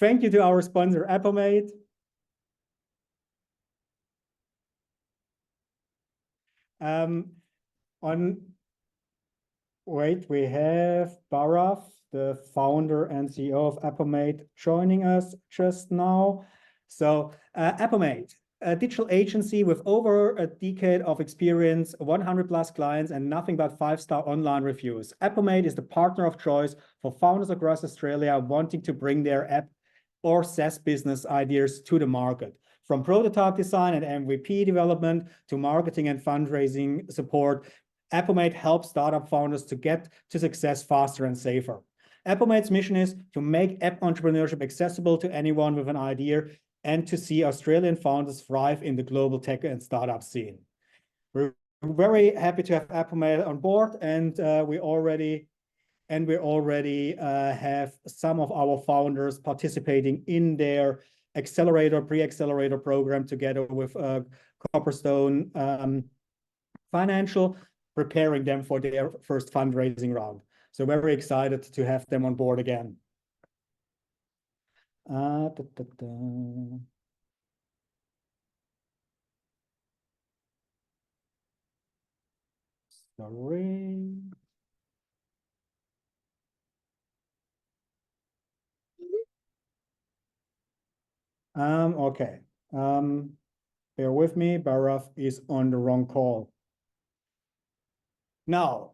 thank you to our sponsor, Appomate. We have Barath, the founder and CEO of Appomate, joining us just now. So Appomate, a digital agency with over a decade of experience, 100 plus clients, and nothing but 5-star online reviews. Appomate is the partner of choice for founders across Australia wanting to bring their app or SaaS business ideas to the market. From prototype design and MVP development to marketing and fundraising support, Appomate helps startup founders to get to success faster and safer. Appomate's mission is to make app entrepreneurship accessible to anyone with an idea and to see Australian founders thrive in the global tech and startup scene. We're very happy to have Appomate on board, and we already have some of our founders participating in their pre-accelerator program together with Copperstone Financial, preparing them for their first fundraising round. So very excited to have them on board again. Sorry. Okay. Bear with me. Barath is on the wrong call. Now,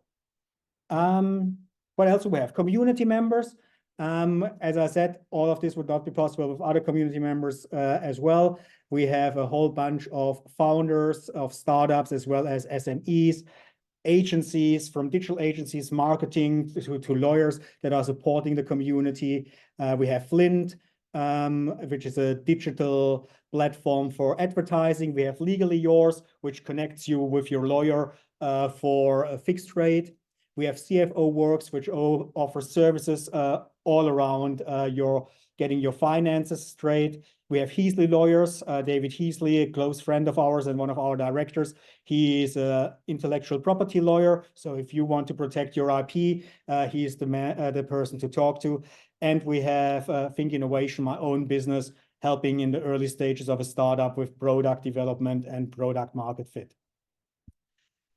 what else do we have? Community members. As I said, all of this would not be possible with other community members as well. We have a whole bunch of founders of startups as well as SMEs, agencies, from digital agencies, marketing to lawyers that are supporting the community. We have Flint, which is a digital platform for advertising. We have Legally Yours, which connects you with your lawyer for a fixed rate. We have CFO Works, which offers services all around getting your finances straight. We have Heasley Lawyers, David Heasley, a close friend of ours and one of our directors. He is an intellectual property lawyer. So if you want to protect your IP, he is the person to talk to. And we have Think Innovation, my own business, helping in the early stages of a startup with product development and product market fit.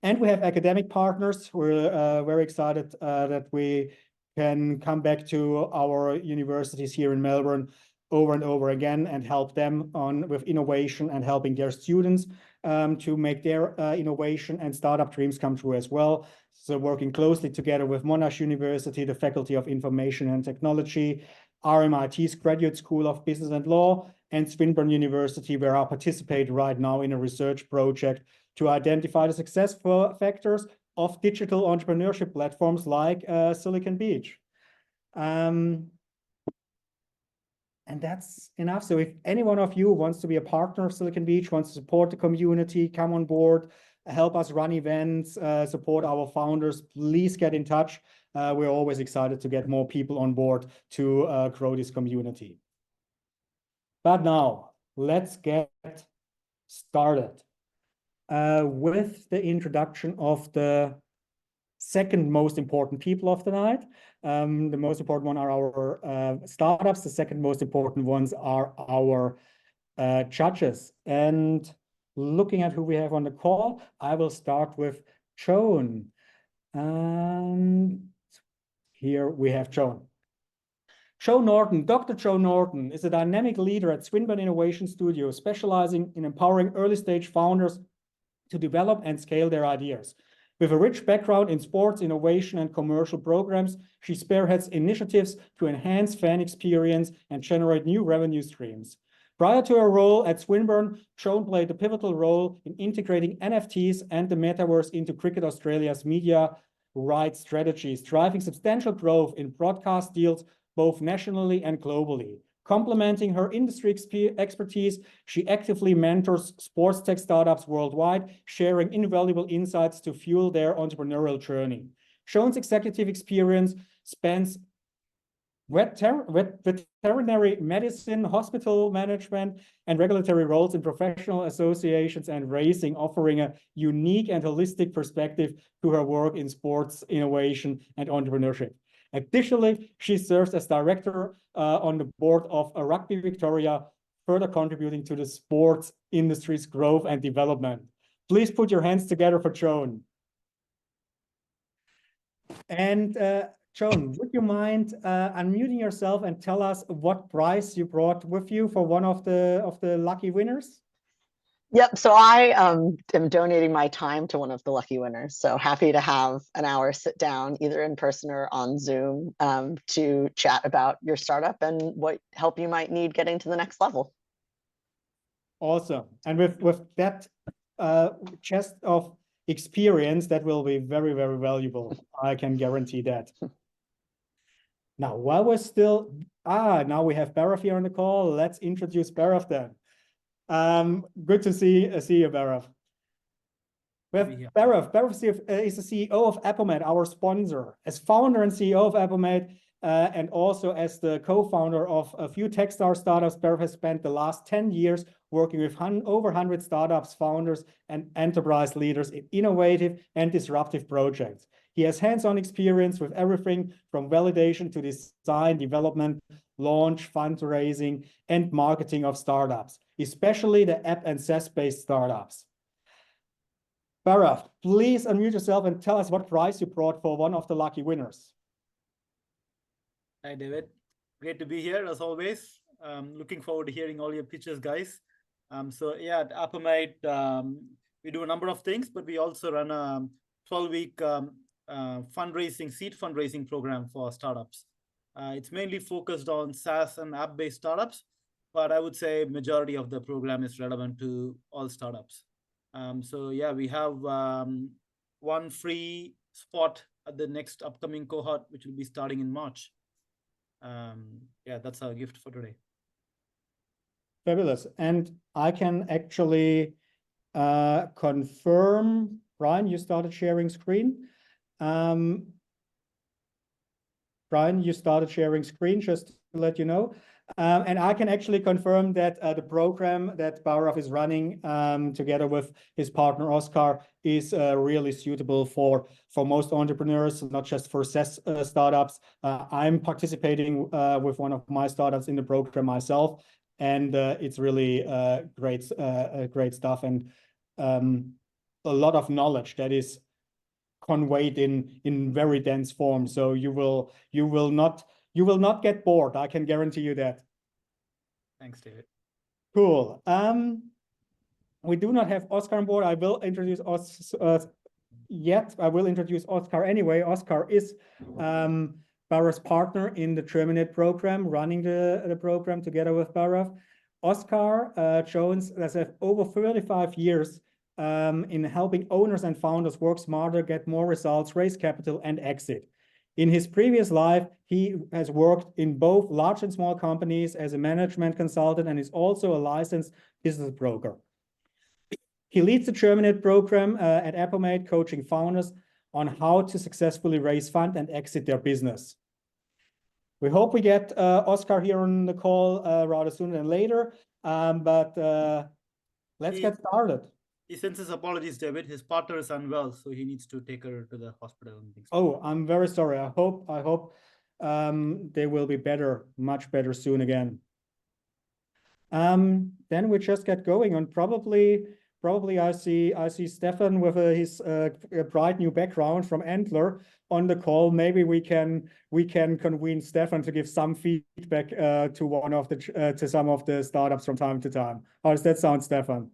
And we have academic partners. We're very excited that we can come back to our universities here in Melbourne over and over again and help them with innovation and helping their students to make their innovation and startup dreams come true as well. So working closely together with Monash University, the Faculty of Information and Technology, RMIT's Graduate School of Business and Law, and Swinburne University, where I participate right now in a research project to identify the success factors of digital entrepreneurship platforms like Silicon Beach. And that's enough. So if any one of you wants to be a partner of Silicon Beach, wants to support the community, come on board, help us run events, support our founders, please get in touch. We're always excited to get more people on board to grow this community. But now, let's get started with the introduction of the second most important people of the night. The most important one are our startups. The second most important ones are our judges. And looking at who we have on the call, I will start with Joan. And here we have Joan. Joe Norton, Dr. Joe Norton is a dynamic leader at Swinburne Innovation Studio, specializing in empowering early-stage founders to develop and scale their ideas. With a rich background in sports, innovation, and commercial programs, she spearheads initiatives to enhance fan experience and generate new revenue streams. Prior to her role at Swinburne, Joan played a pivotal role in integrating NFTs and the metaverse into Cricket Australia's media rights strategies, driving substantial growth in broadcast deals both nationally and globally. Complementing her industry expertise, she actively mentors sports tech startups worldwide, sharing invaluable insights to fuel their entrepreneurial journey. Joan's executive experience spans veterinary medicine, hospital management, and regulatory roles in professional associations and racing, offering a unique and holistic perspective to her work in sports, innovation, and entrepreneurship. Additionally, she serves as director on the board of Rugby Victoria, further contributing to the sports industry's growth and development. Please put your hands together for Joan. And Joan, would you mind unmuting yourself and tell us what prize you brought with you for one of the lucky winners? Yep. So I am donating my time to one of the lucky winners. So happy to have an hour sit down, either in person or on Zoom, to chat about your startup and what help you might need getting to the next level. Awesome. And with that chest of experience, that will be very, very valuable. I can guarantee that. Now, while we're still, now we have Barath here on the call. Let's introduce Barath then. Good to see you, Barath. We have Barath. Barath is the CEO of Appomate, our sponsor. As founder and CEO of Appomate, and also as the co-founder of a few Techstar startups, Barath has spent the last 10 years working with over 100 startups, founders, and enterprise leaders in innovative and disruptive projects. He has hands-on experience with everything from validation to design, development, launch, fundraising, and marketing of startups, especially the app and SaaS-based startups. Barath, please unmute yourself and tell us what prize you brought for one of the lucky winners. Hi, David. Great to be here, as always. Looking forward to hearing all your pitches, guys. So yeah, at Appomate, we do a number of things, but we also run a 12-week seed fundraising program for startups. It's mainly focused on SaaS and app-based startups, but I would say majority of the program is relevant to all startups. So yeah, we have one free spot at the next upcoming cohort, which will be starting in March. Yeah, that's our gift for today. Fabulous. And I can actually confirm, Brian, you started sharing screen. Brian, you started sharing screen, just to let you know. And I can actually confirm that the program that Barath is running together with his partner, Oscar, is really suitable for most entrepreneurs, not just for SaaS startups. I'm participating with one of my startups in the program myself, and it's really great stuff and a lot of knowledge that is conveyed in very dense form. So you will not get bored. I can guarantee you that. Thanks, David. Cool. We do not have Oscar on board. I will introduce I will introduce Oscar anyway. Oscar is Barath's partner in the Terminate program, running the program together with Barath. Oscar Jones has over 35 years in helping owners and founders work smarter, get more results, raise capital, and exit. In his previous life, he has worked in both large and small companies as a management consultant and is also a licensed business broker. He leads the Terminate program at Appomate, coaching founders on how to successfully raise funds and exit their business. We hope we get Oscar here on the call rather sooner than later, but let's get started. He sends his apologies, David. His partner is unwell, so he needs to take her to the hospital and things. Oh, I'm very sorry. I hope they will be better, much better soon again. Then we just get going, and probably I see Stefan with his bright new background from Antler on the call. Maybe we can convene Stefan to give some feedback to some of the startups from time to time. How does that sound, Stefan?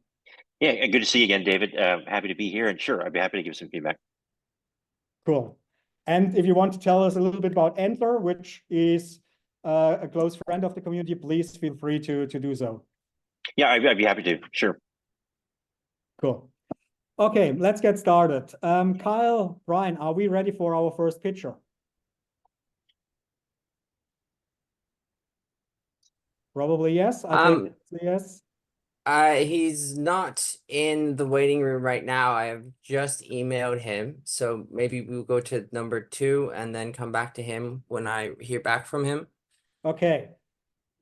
Yeah, good to see you again, David. Happy to be here, and sure, I'd be happy to give some feedback. Cool. And if you want to tell us a little bit about Antler, which is a close friend of the community, please feel free to do so. Yeah, I'd be happy to, sure. Cool. Okay, let's get started. Kyle, Brian, are we ready for our first pitcher? Probably yes. I think yes. He's not in the waiting room right now. I have just emailed him, so maybe we'll go to number 2 and then come back to him when I hear back from him. Okay,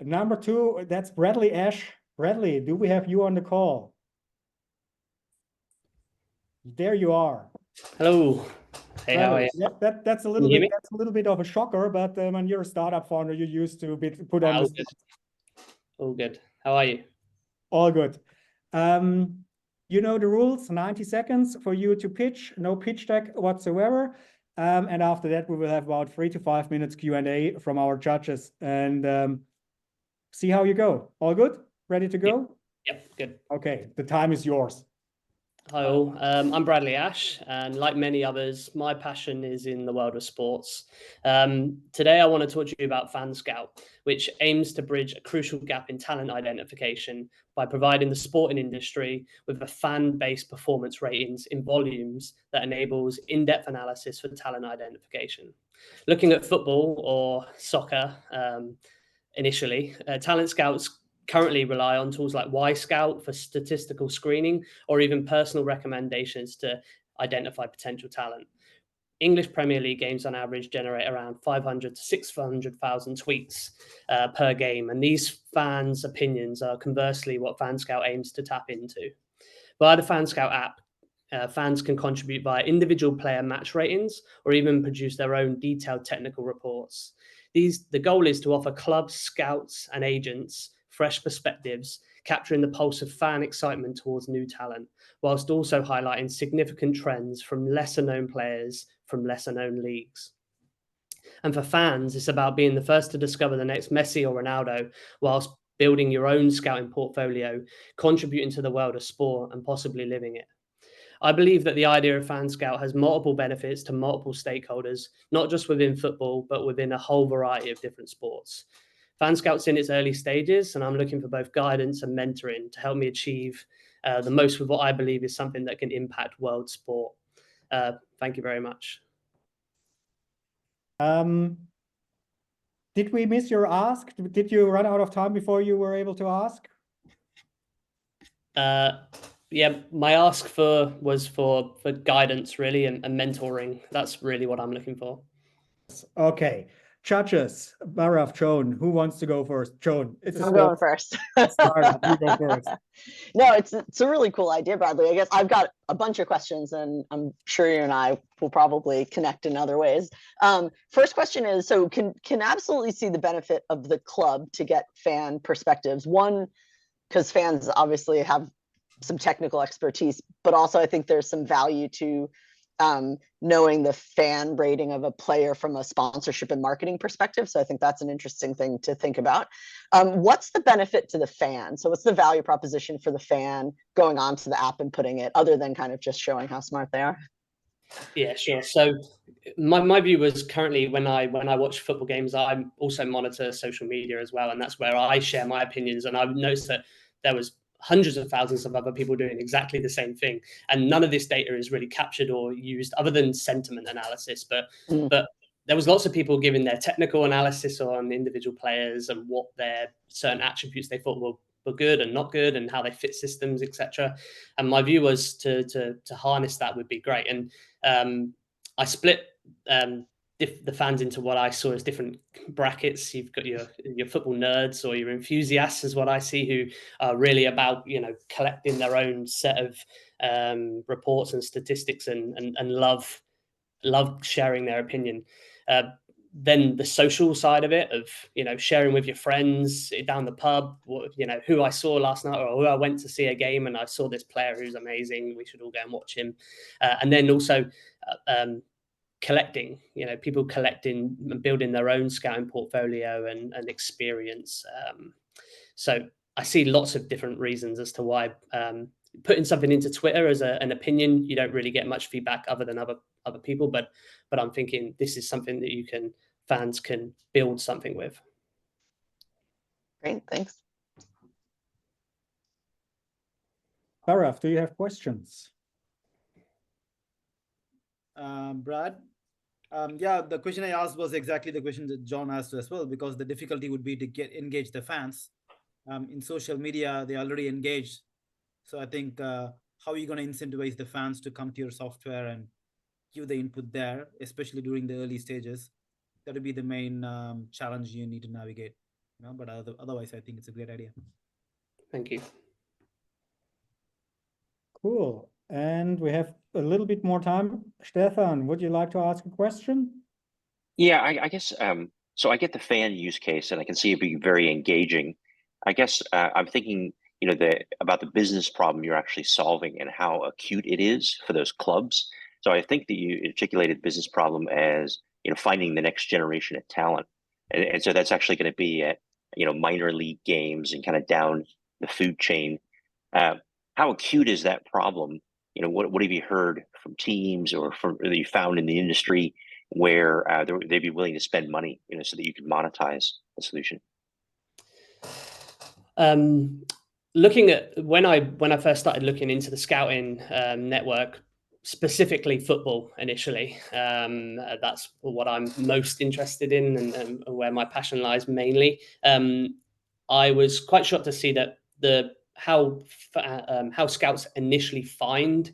number 2, that's Bradley Ash. Bradley, do we have you on the call? There you are. Hello. Hey, how are you? That's a you little hear bit me? that's a little bit of a shocker, but when you're a startup founder, you're used to be put on All the good. spot. All good. How are you? All good. You know the rules, 90 seconds for you to pitch, no pitch deck whatsoever. And after that, we will have about 3 to 5 minutes Q&A from our judges and see how you go. All good? Ready to go? Yep, good. Okay, the time is yours. Hi all, I'm Bradley Ash, and like many others, my passion is in the world of sports. Today I want to talk to you about FanScout, which aims to bridge a crucial gap in talent identification by providing the sporting industry with a fan-based performance ratings in volumes that enables in-depth analysis for talent identification. Looking at football or soccer initially, talent scouts currently rely on tools like Y-Scout for statistical screening or even personal recommendations to identify potential talent. English Premier League games on average generate around 500 to 600,000 tweets per game, and these fans' opinions are conversely what FanScout aims to tap into. Via the FanScout app, fans can contribute via individual player match ratings or even produce their own detailed technical reports. The goal is to offer clubs, scouts, and agents fresh perspectives, capturing the pulse of fan excitement towards new talent, whilst also highlighting significant trends from lesser-known players from lesser-known leagues. And for fans, it's about being the first to discover the next Messi or Ronaldo, whilst building your own scouting portfolio, contributing to the world of sport, and possibly living it. I believe that the idea of FanScout has multiple benefits to multiple stakeholders, not just within football, but within a whole variety of different sports. FanScout's in its early stages, and I'm looking for both guidance and mentoring to help me achieve the most with what I believe is something that can impact world sport. Thank you very much. Did we miss your ask? Did you run out of time before you were able to ask? Yeah, my ask was for guidance really and mentoring. That's really what I'm looking for. Okay. Judges, Barath, Joan, who wants to go first? Joan, I'm going first. Startup, you go first. No, it's a really cool idea, Bradley. I guess I've got a bunch of questions, and I'm sure you and I will probably connect in other ways. First question is, so can absolutely see the benefit of the club to get fan perspectives. One, because fans obviously have some technical expertise, but also I think there's some value to knowing the fan rating of a player from a sponsorship and marketing perspective. So I think that's an interesting thing to think about. What's the benefit to the fan? So what's the value proposition for the fan going on to the app and putting it, other than kind of just showing how smart they are? Yeah, sure. So my view was currently when I watch football games, I also monitor social media as well. And that's where I share my opinions. And I've noticed that there was hundreds of thousands of other people doing exactly the same thing. And none of this data is really captured or used other than sentiment analysis. But there was lots of people giving their technical analysis on individual players and what their certain attributes they thought were good and not good and how they fit systems, etc. And my view was to harness that would be great. And I split the fans into what I saw as different brackets. You've got your football nerds or your enthusiasts, is what I see, who are really about collecting their own set of reports and statistics and love sharing their opinion. Then the social side of it, of sharing with your friends down the pub, who I saw last night, or who I went to see a game and I saw this player who's amazing, we should all go and watch him. And then also collecting, people collecting and building their own scouting portfolio and experience. So I see lots of different reasons as to why putting something into Twitter as an opinion, you don't really get much feedback other than other people. But I'm thinking this is something that fans can build something with. Great, thanks. Barath, do you have questions? Brad, yeah, the question I asked was exactly the question that John asked as well, because the difficulty would be to engage the fans. In social media, they already engaged. So I think how are you going to incentivize the fans to come to your software and give the input there, especially during the early stages? That would be the main challenge you need to navigate. But otherwise, I think it's a great idea. Thank you. Cool. And we have a little bit more time. Stefan, would you like to ask a question? Yeah, I guess so I get the fan use case and I can see it being very engaging. I guess I'm thinking, about the business problem you're actually solving and how acute it is for those clubs. So I think that you articulated business problem as, finding the next generation of talent. And so that's actually going to be at, minor league games and kind of down the food chain. How acute is that problem? What have you heard from teams or that you found in the industry where they'd be willing to spend money, so that you can monetize the solution? Looking at when I first started looking into the scouting network, specifically football initially, that's what I'm most interested in and where my passion lies mainly. I was quite shocked to see that how scouts initially find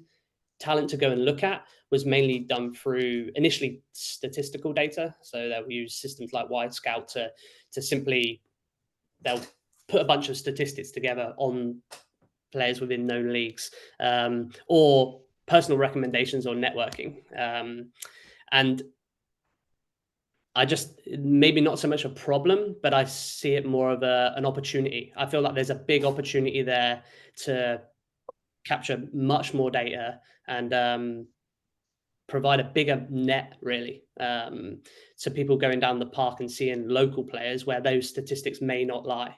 talent to go and look at was mainly done through initially statistical data. So they'll use systems like Scout to simply, they'll put a bunch of statistics together on players within known leagues, or personal recommendations or networking. And I just, maybe not so much a problem, but I see it more of an opportunity. I feel like there's a big opportunity there to capture much more data and provide a bigger net, really, to people going down the park and seeing local players where those statistics may not lie.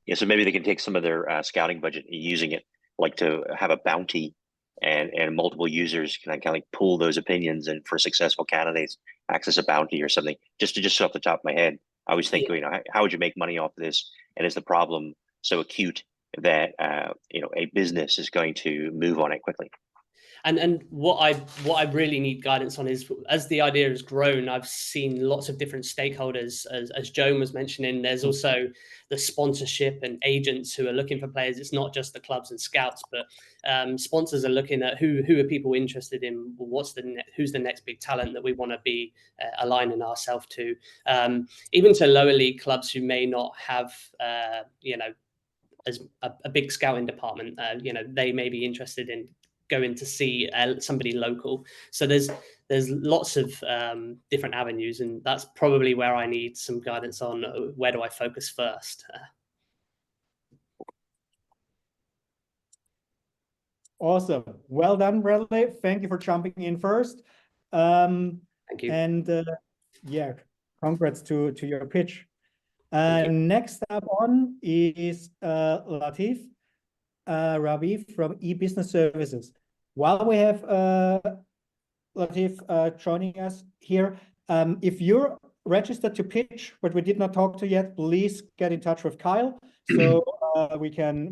Yeah, so maybe they can take some of their scouting budget and using it like to have a bounty, and multiple users can kind of like pool those opinions, and for successful candidates access a bounty or something. Just off the top of my head, I was thinking, how would you make money off of this? And is the problem so acute that a business is going to move on it quickly? And what I really need guidance on is, as the idea has grown, I've seen lots of different stakeholders, as Joan was mentioning. There's also the sponsorship and agents who are looking for players. It's not just the clubs and scouts, but sponsors are looking at who are people interested in, who's the next big talent that we want to be aligning ourselves to. Even to lower league clubs who may not have as a big scouting department, they may be interested in going to see somebody local. So there's lots of different avenues, and that's probably where I need some guidance on where do I focus first. Awesome. Well done, Bradley. Thank you for jumping in first. Thank you. And yeah, congrats to your pitch. Next up on is Latif Rabhi from eBusiness Services. While we have Latif joining us here, if you're registered to pitch, but we did not talk to yet, please get in touch with Kyle so we can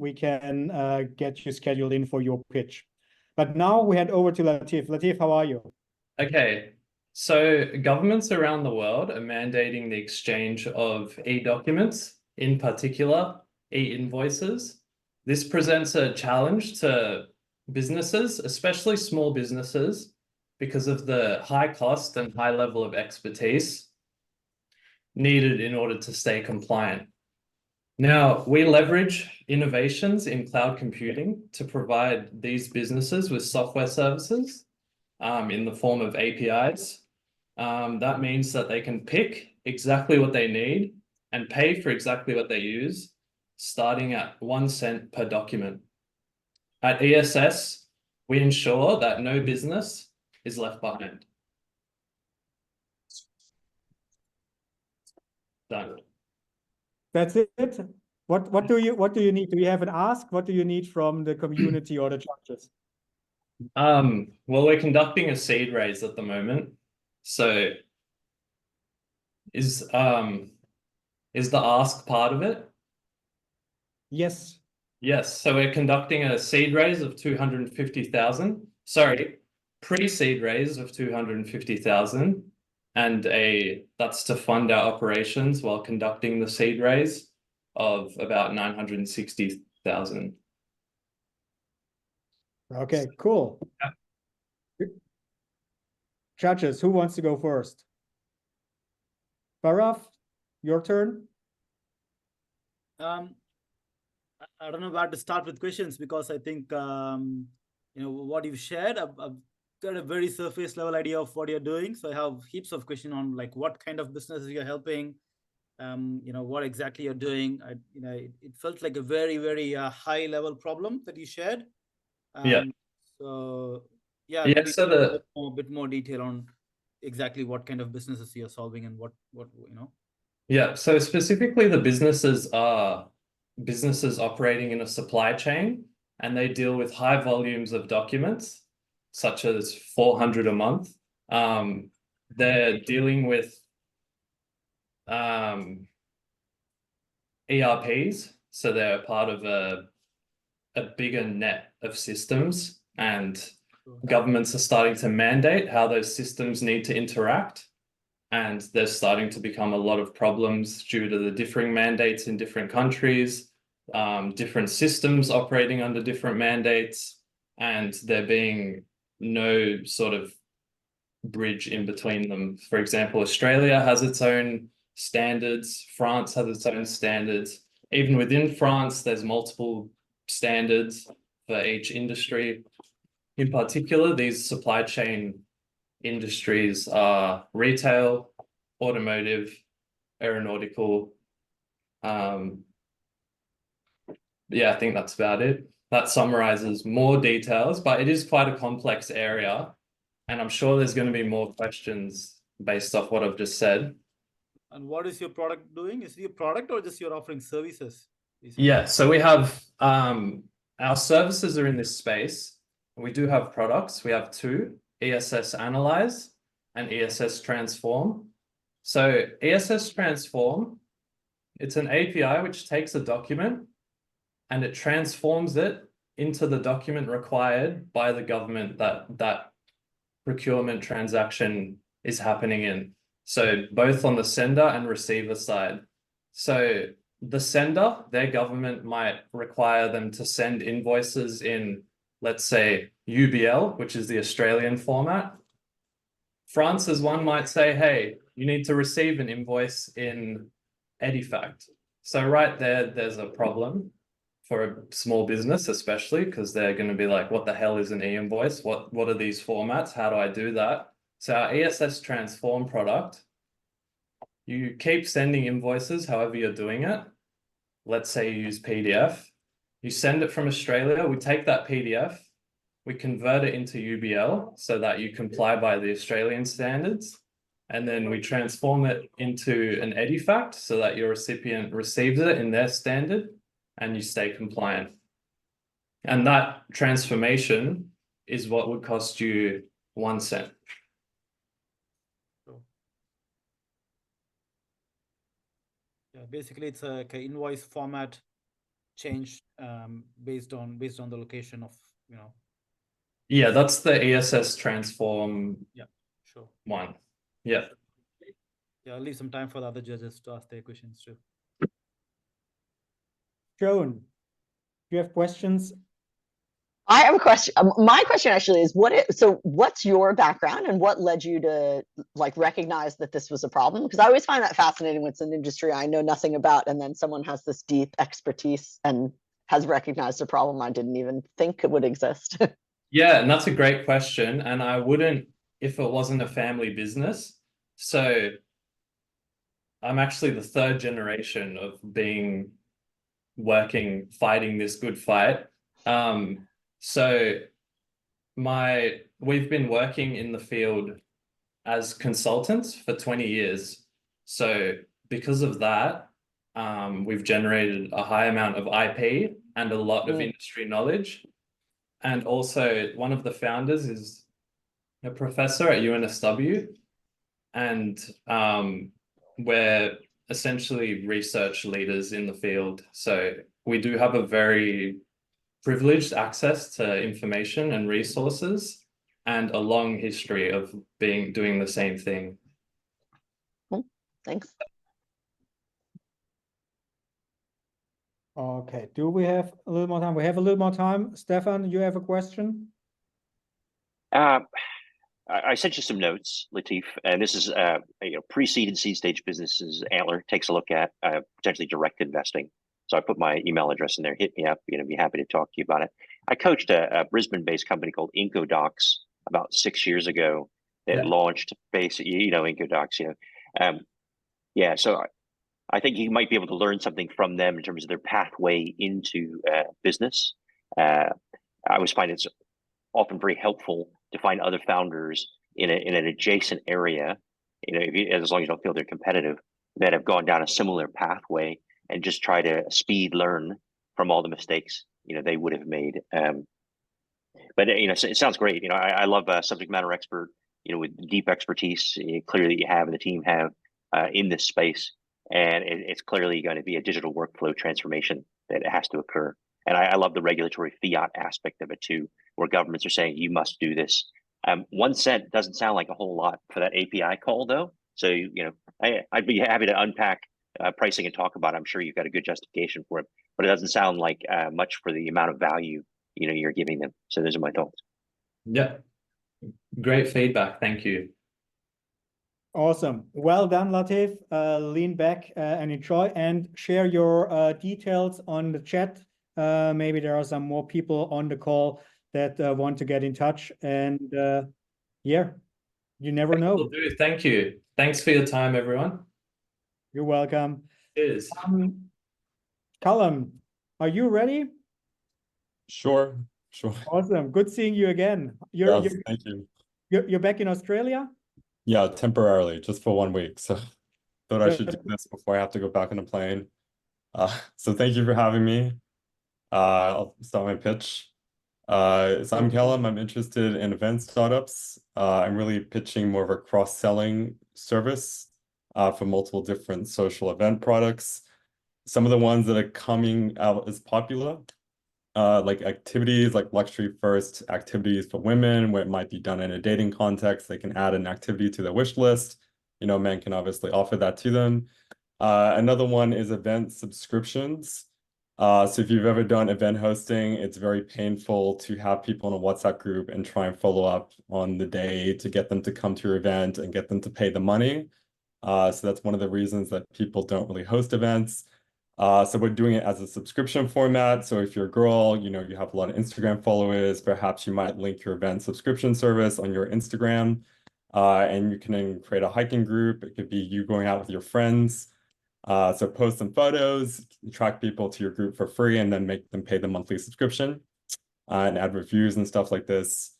get you scheduled in for your pitch. But now we head over to Latif. Latif, how are you? Okay, so governments around the world are mandating the exchange of e-documents, in particular e-invoices. This presents a challenge to businesses, especially small businesses, because of the high cost and high level of expertise needed in order to stay compliant. Now, we leverage innovations in cloud computing to provide these businesses with software services in the form of APIs. That means that they can pick exactly what they need and pay for exactly what they use, starting at 1 cent per document. At ESS, we ensure that no business is left behind. Done. That's it. What do you need? Do you have an ask? What do you need from the community or the judges? Well, we're conducting a seed raise at the moment. So is the ask part of it? Yes. Yes. So we're conducting a seed raise of 250,000. Sorry, pre-seed raise of 250,000, and that's to fund our operations while conducting the seed raise of about 960,000. Okay, cool. Yeah. Judges, who wants to go first? Barath, your turn. I don't know where to start with questions because I think what you've shared, I've got a very surface level idea of what you're doing. So I have heaps of questions on like what kind of businesses you're helping, what exactly you're doing. It felt like a very, very high level problem that you shared. Yeah. So Yeah, maybe so a bit more detail on exactly what kind of businesses you're solving and what. Yeah, so specifically the businesses are businesses operating in a supply chain, and they deal with high volumes of documents, such as 400 a month. They're dealing with ERPs, so they're part of a bigger net of systems, and governments are starting to mandate how those systems need to interact. And there's starting to become a lot of problems due to the differing mandates in different countries, different systems operating under different mandates, and there being no sort of bridge in between them. For example, Australia has its own standards, France has its own standards. Even within France, there's multiple standards for each industry. In particular, these supply chain industries are retail, automotive, aeronautical. Yeah, I think that's about it. That summarizes more details, but it is quite a complex area. And I'm sure there's going to be more questions based off what I've just said. And what is your product doing? Is it your product or just you're offering services? Yeah, so we have our services are in this space. We do have products. We have two: ESS Analyze and ESS Transform. So ESS Transform, it's an API which takes a document and it transforms it into the document required by the government that procurement transaction is happening in. So both on the sender and receiver side. So the sender, their government might require them to send invoices in, let's say, UBL, which is the Australian format. France's one might say, hey, you need to receive an invoice in Edifact. So right there, there's a problem for a small business, especially because they're going to be like, what the hell is an e-invoice? What are these formats? How do I do that? So our ESS Transform product, you keep sending invoices however you're doing it. Let's say you use PDF. You send it from Australia. We take that PDF, we convert it into UBL so that you comply by the Australian standards. And then we transform it into an Edifact so that your recipient receives it in their standard and you stay compliant. And that transformation is what would cost you 1 cent. Yeah, basically it's a invoice format change based on the location of Yeah, that's the ESS Transform. Yeah, sure. One. Yeah. Yeah, I'll leave some time for the other judges to ask their questions too. Joan, do you have questions? I have a question. My question actually is what's your background and what led you to recognize that this was a problem? Because I always find that fascinating when it's an industry I know nothing about and then someone has this deep expertise and has recognized a problem I didn't even think it would exist. Yeah, and that's a great question. And I wouldn't if it wasn't a family business. So I'm actually the third generation of fighting this good fight. So we've been working in the field as consultants for 20 years. So because of that, we've generated a high amount of IP and a lot of industry knowledge. And also one of the founders is a professor at UNSW. And we're essentially research leaders in the field. So we do have a very privileged access to information and resources and a long history of doing the same thing. Thanks. Okay, do we have a little more time? We have a little more time. Stefan, you have a question? I sent you some notes, Latif, and this is pre-seed and seed stage businesses Antler takes a look at potentially direct investing. So I put my email address in there. Hit me up. Be happy to talk to you about it. I coached a Brisbane-based company called IncoDocs about 6 years ago that launched basically, IncoDocs. Yeah. So I think you might be able to learn something from them in terms of their pathway into business. I always find it's often very helpful to find other founders in an adjacent area, as long as you don't feel they're competitive, that have gone down a similar pathway, and just try to speed learn from all the mistakes they would have made. But it sounds great. I love a subject matter expert, with deep expertise. Clearly, you have and the team have in this space, and it's clearly going to be a digital workflow transformation that has to occur. And I love the regulatory fiat aspect of it too, where governments are saying you must do this. 1 cent doesn't sound like a whole lot for that API call, though. So I'd be happy to unpack pricing and talk about it. I'm sure you've got a good justification for it, but it doesn't sound like much for the amount of value you're giving them. So those are my thoughts. Yeah, great feedback. Thank you. Awesome. Well done, Latif. Lean back and enjoy, and share your details on the chat. Maybe there are some more people on the call that want to get in touch. And yeah, you never know. Will do. Thank you. Thanks for your time, everyone. You're welcome. Cheers. Callum, are you ready? Sure. Awesome. Good seeing you again. Yes, thank you. You're back in Australia? Yeah, temporarily, just for 1 week. So thought I should do this before I have to go back on a plane. So thank you for having me. I'll start my pitch. So I'm Callum. I'm interested in event startups. I'm really pitching more of a cross-selling service for multiple different social event products. Some of the ones that are coming out as popular, like activities like luxury first activities for women, where it might be done in a dating context. They can add an activity to their wish list. Men can obviously offer that to them. Another one is event subscriptions. So if you've ever done event hosting, it's very painful to have people in a WhatsApp group and try and follow up on the day to get them to come to your event and get them to pay the money. So that's one of the reasons that people don't really host events. So we're doing it as a subscription format. So if you're a girl, you have a lot of Instagram followers, perhaps you might link your event subscription service on your Instagram, and you can then create a hiking group. It could be you going out with your friends. So post some photos, attract people to your group for free, and then make them pay the monthly subscription, and add reviews and stuff like this.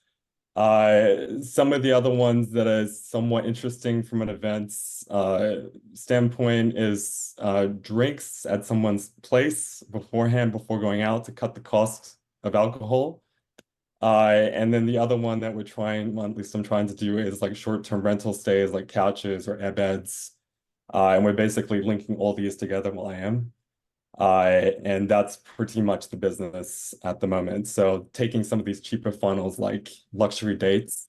Some of the other ones that are somewhat interesting from an events standpoint is drinks at someone's place beforehand, before going out, to cut the cost of alcohol. And then the other one that we're trying, well, at least I'm trying to do, is like short-term rental stays, like couches or beds. And we're basically linking all these together while I am. And that's pretty much the business at the moment. So taking some of these cheaper funnels like luxury dates,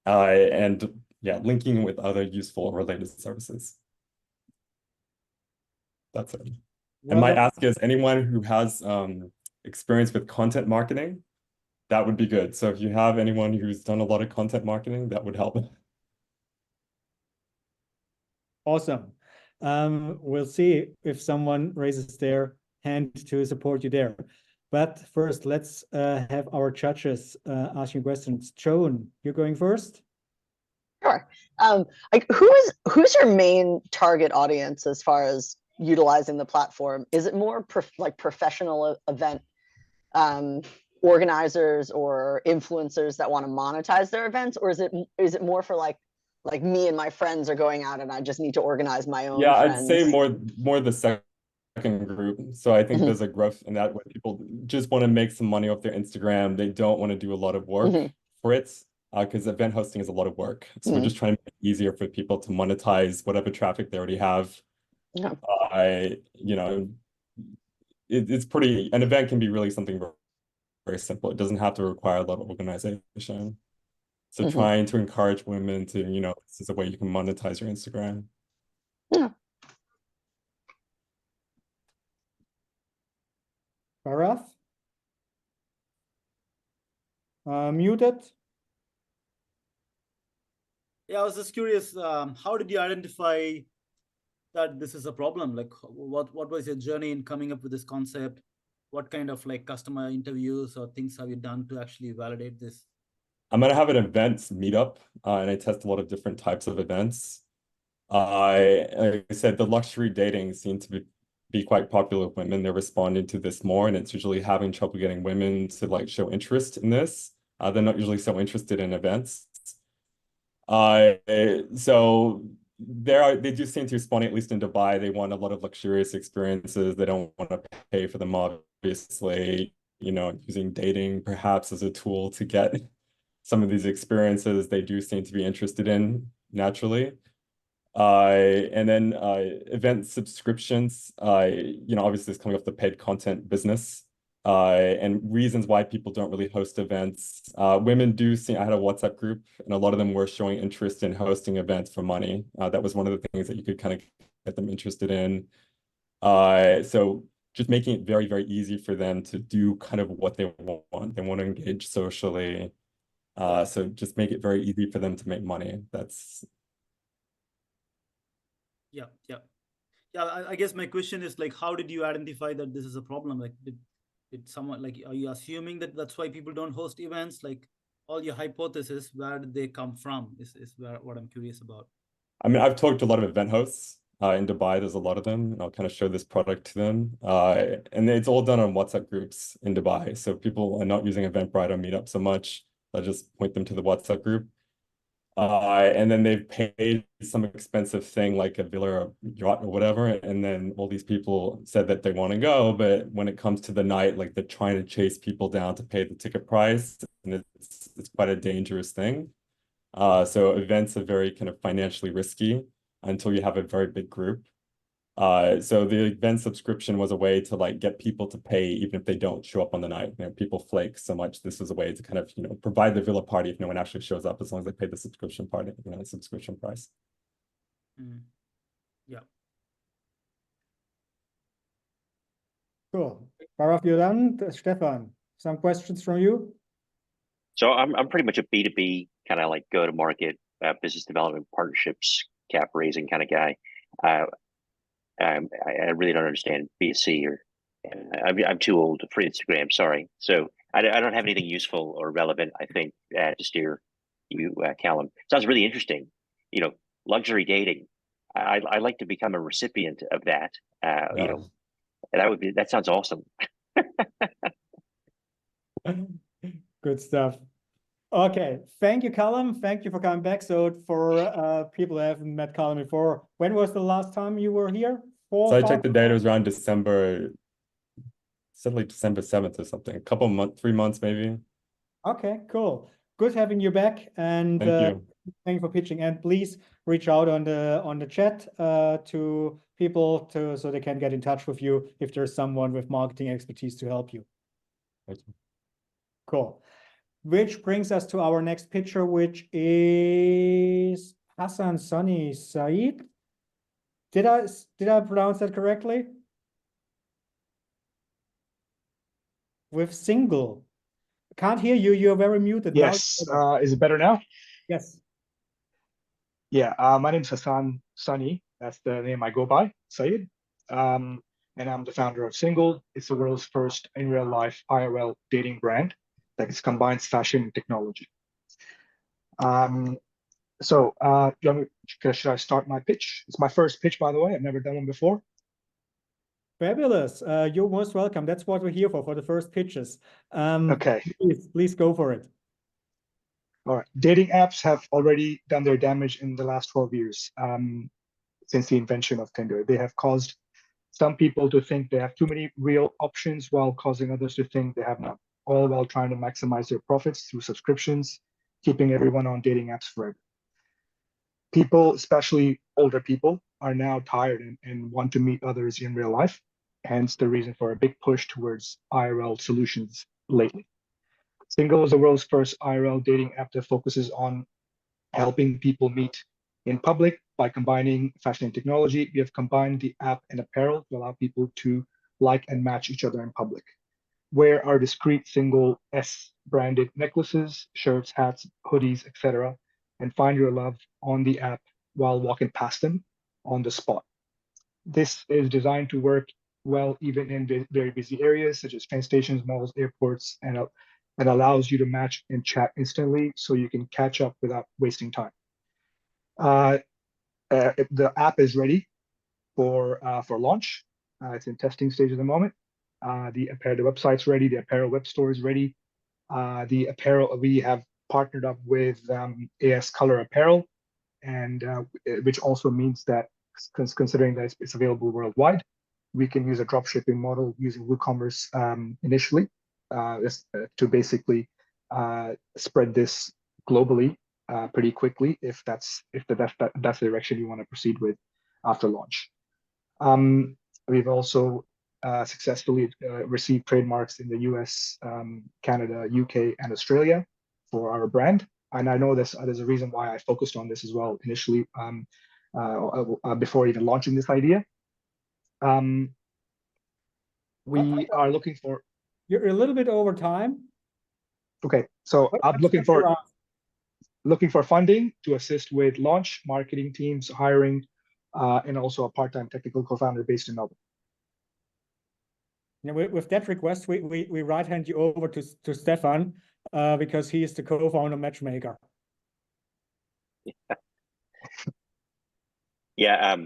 and linking with other useful related services. That's it. And my ask is, anyone who has experience with content marketing, that would be good. So if you have anyone who's done a lot of content marketing, that would help. Awesome. We'll see if someone raises their hand to support you there. But first, let's have our judges asking questions. Joan, you're going first? Sure. Who's your main target audience as far as utilizing the platform? Is it more like professional event organizers or influencers that want to monetize their events, or is it more for like me and my friends are going out and I just need to organize my own? Yeah, friends? I'd say more the second group. So I think there's a growth in that, where people just want to make some money off their Instagram. They don't want to do a lot of work for it, because event hosting is a lot of work. So we're just trying to make it easier for people to monetize whatever traffic they already have. It's pretty, an event can be really something very, very simple. It doesn't have to require a lot of organization. So trying to encourage women to, this is a way you can monetize your Instagram. Barath? Muted? Yeah, I was just curious, how did you identify that this is a problem? Like, what was your journey in coming up with this concept? What kind of like customer interviews or things have you done to actually validate this? I'm gonna have an events meetup, and I test a lot of different types of events. Like I said, the luxury dating seemed to be quite popular with women. They're responding to this more, and it's usually having trouble getting women to like show interest in this. They're not usually so interested in events. So they do seem to respond, at least in Dubai. They want a lot of luxurious experiences. They don't want to pay for them, obviously. You know, using dating perhaps as a tool to get some of these experiences they do seem to be interested in naturally. And then event subscriptions, you know, obviously it's coming off the paid content business. And reasons why people don't really host events. Women do see, I had a WhatsApp group, and a lot of them were showing interest in hosting events for money. That was one of the things that you could kind of get them interested in. So just making it very, very easy for them to do kind of what they want. They want to engage socially. So just make it very easy for them to make money. That's Yeah. I guess my question is like, how did you identify that this is a problem? Like, did someone, like, are you assuming that that's why people don't host events? Like, all your hypotheses, where did they come from? Is what I'm curious about. I mean, I've talked to a lot of event hosts in Dubai. There's a lot of them, and I'll kind of show this product to them. And it's all done on WhatsApp groups in Dubai. So people are not using Eventbrite or Meetup so much. I just point them to the WhatsApp group. And then they've paid some expensive thing like a villa or yacht or whatever. And then all these people said that they want to go, but when it comes to the night, like they're trying to chase people down to pay the ticket price. And it's quite a dangerous thing. So events are very kind of financially risky until you have a very big group. So the event subscription was a way to like get people to pay even if they don't show up on the night. You know, people flake so much. This was a way to kind of, you know, provide the villa party if no one actually shows up, as long as they pay the subscription party, you know, the subscription price. Yeah. Cool. Barath, you done? Stefan, some questions from you? So I'm pretty much a B2B kind of like go to market business development partnerships cap raising kind of guy. I really don't understand B2C or I'm too old for Instagram. Sorry. So I don't have anything useful or relevant, I think, to steer you, Callum. Sounds really interesting. You know, luxury dating. I like to become a recipient of that. You know, that sounds awesome. Good stuff. Okay, thank you, Callum. Thank you for coming back. So for people who haven't met Callum before, when was the last time you were here? So I checked the date, it was around December, said like December 7th or something, a couple months, 3 months maybe. Okay, cool. Good having you back, and Thank you. thank you for pitching. And please reach out on the chat to people so they can get in touch with you if there's someone with marketing expertise to help you. Thank you. Cool. Which brings us to our next picture, which is Hasan Syed. Did I pronounce that correctly? With Sygnl. Can't hear you. You're very muted. Yes. Is it better now? Yes. Yeah. My name is Hasan Syed. That's the name I go by, Syed. And I'm the founder of Sygnl. It's the world's first in real life IRL dating brand that combines fashion and technology. So should I start my pitch? It's my first pitch, by the way. I've never done one before. Fabulous. You're most welcome. That's what we're here for the first pitches. Okay. Please go for it. All right. Dating apps have already done their damage in the last 12 years since the invention of Tinder. They have caused some people to think they have too many real options while causing others to think they have none, all while trying to maximize their profits through subscriptions, keeping everyone on dating apps forever. People, especially older people, are now tired and want to meet others in real life, hence the reason for a big push towards IRL solutions lately. Sygnl is the world's first IRL dating app that focuses on helping people meet in public by combining fashion and technology. We have combined the app and apparel to allow people to like and match each other in public. Wear our discreet Sygnl S branded necklaces, shirts, hats, hoodies, etc., and find your love on the app while walking past them on the spot. This is designed to work well even in very busy areas such as train stations, malls, airports, and allows you to match and chat instantly so you can catch up without wasting time. The app is ready for launch. It's in testing stage at the moment. The website's ready. The apparel web store is ready. The apparel, we have partnered up with AS Color Apparel, and which also means that considering that it's available worldwide, we can use a drop shipping model using WooCommerce initially to basically spread this globally pretty quickly if that's the direction you want to proceed with after launch. We've also successfully received trademarks in the US, Canada, UK, and Australia for our brand. And I know there's a reason why I focused on this as well initially before even launching this idea. We are looking for... You're a little bit over time. Okay, so I'm looking for funding to assist with launch, marketing teams, hiring, and also a part-time technical co-founder based in Melbourne. Yeah, with that request, we right hand you over to Stefan because he is the co-founder matchmaker. Yeah,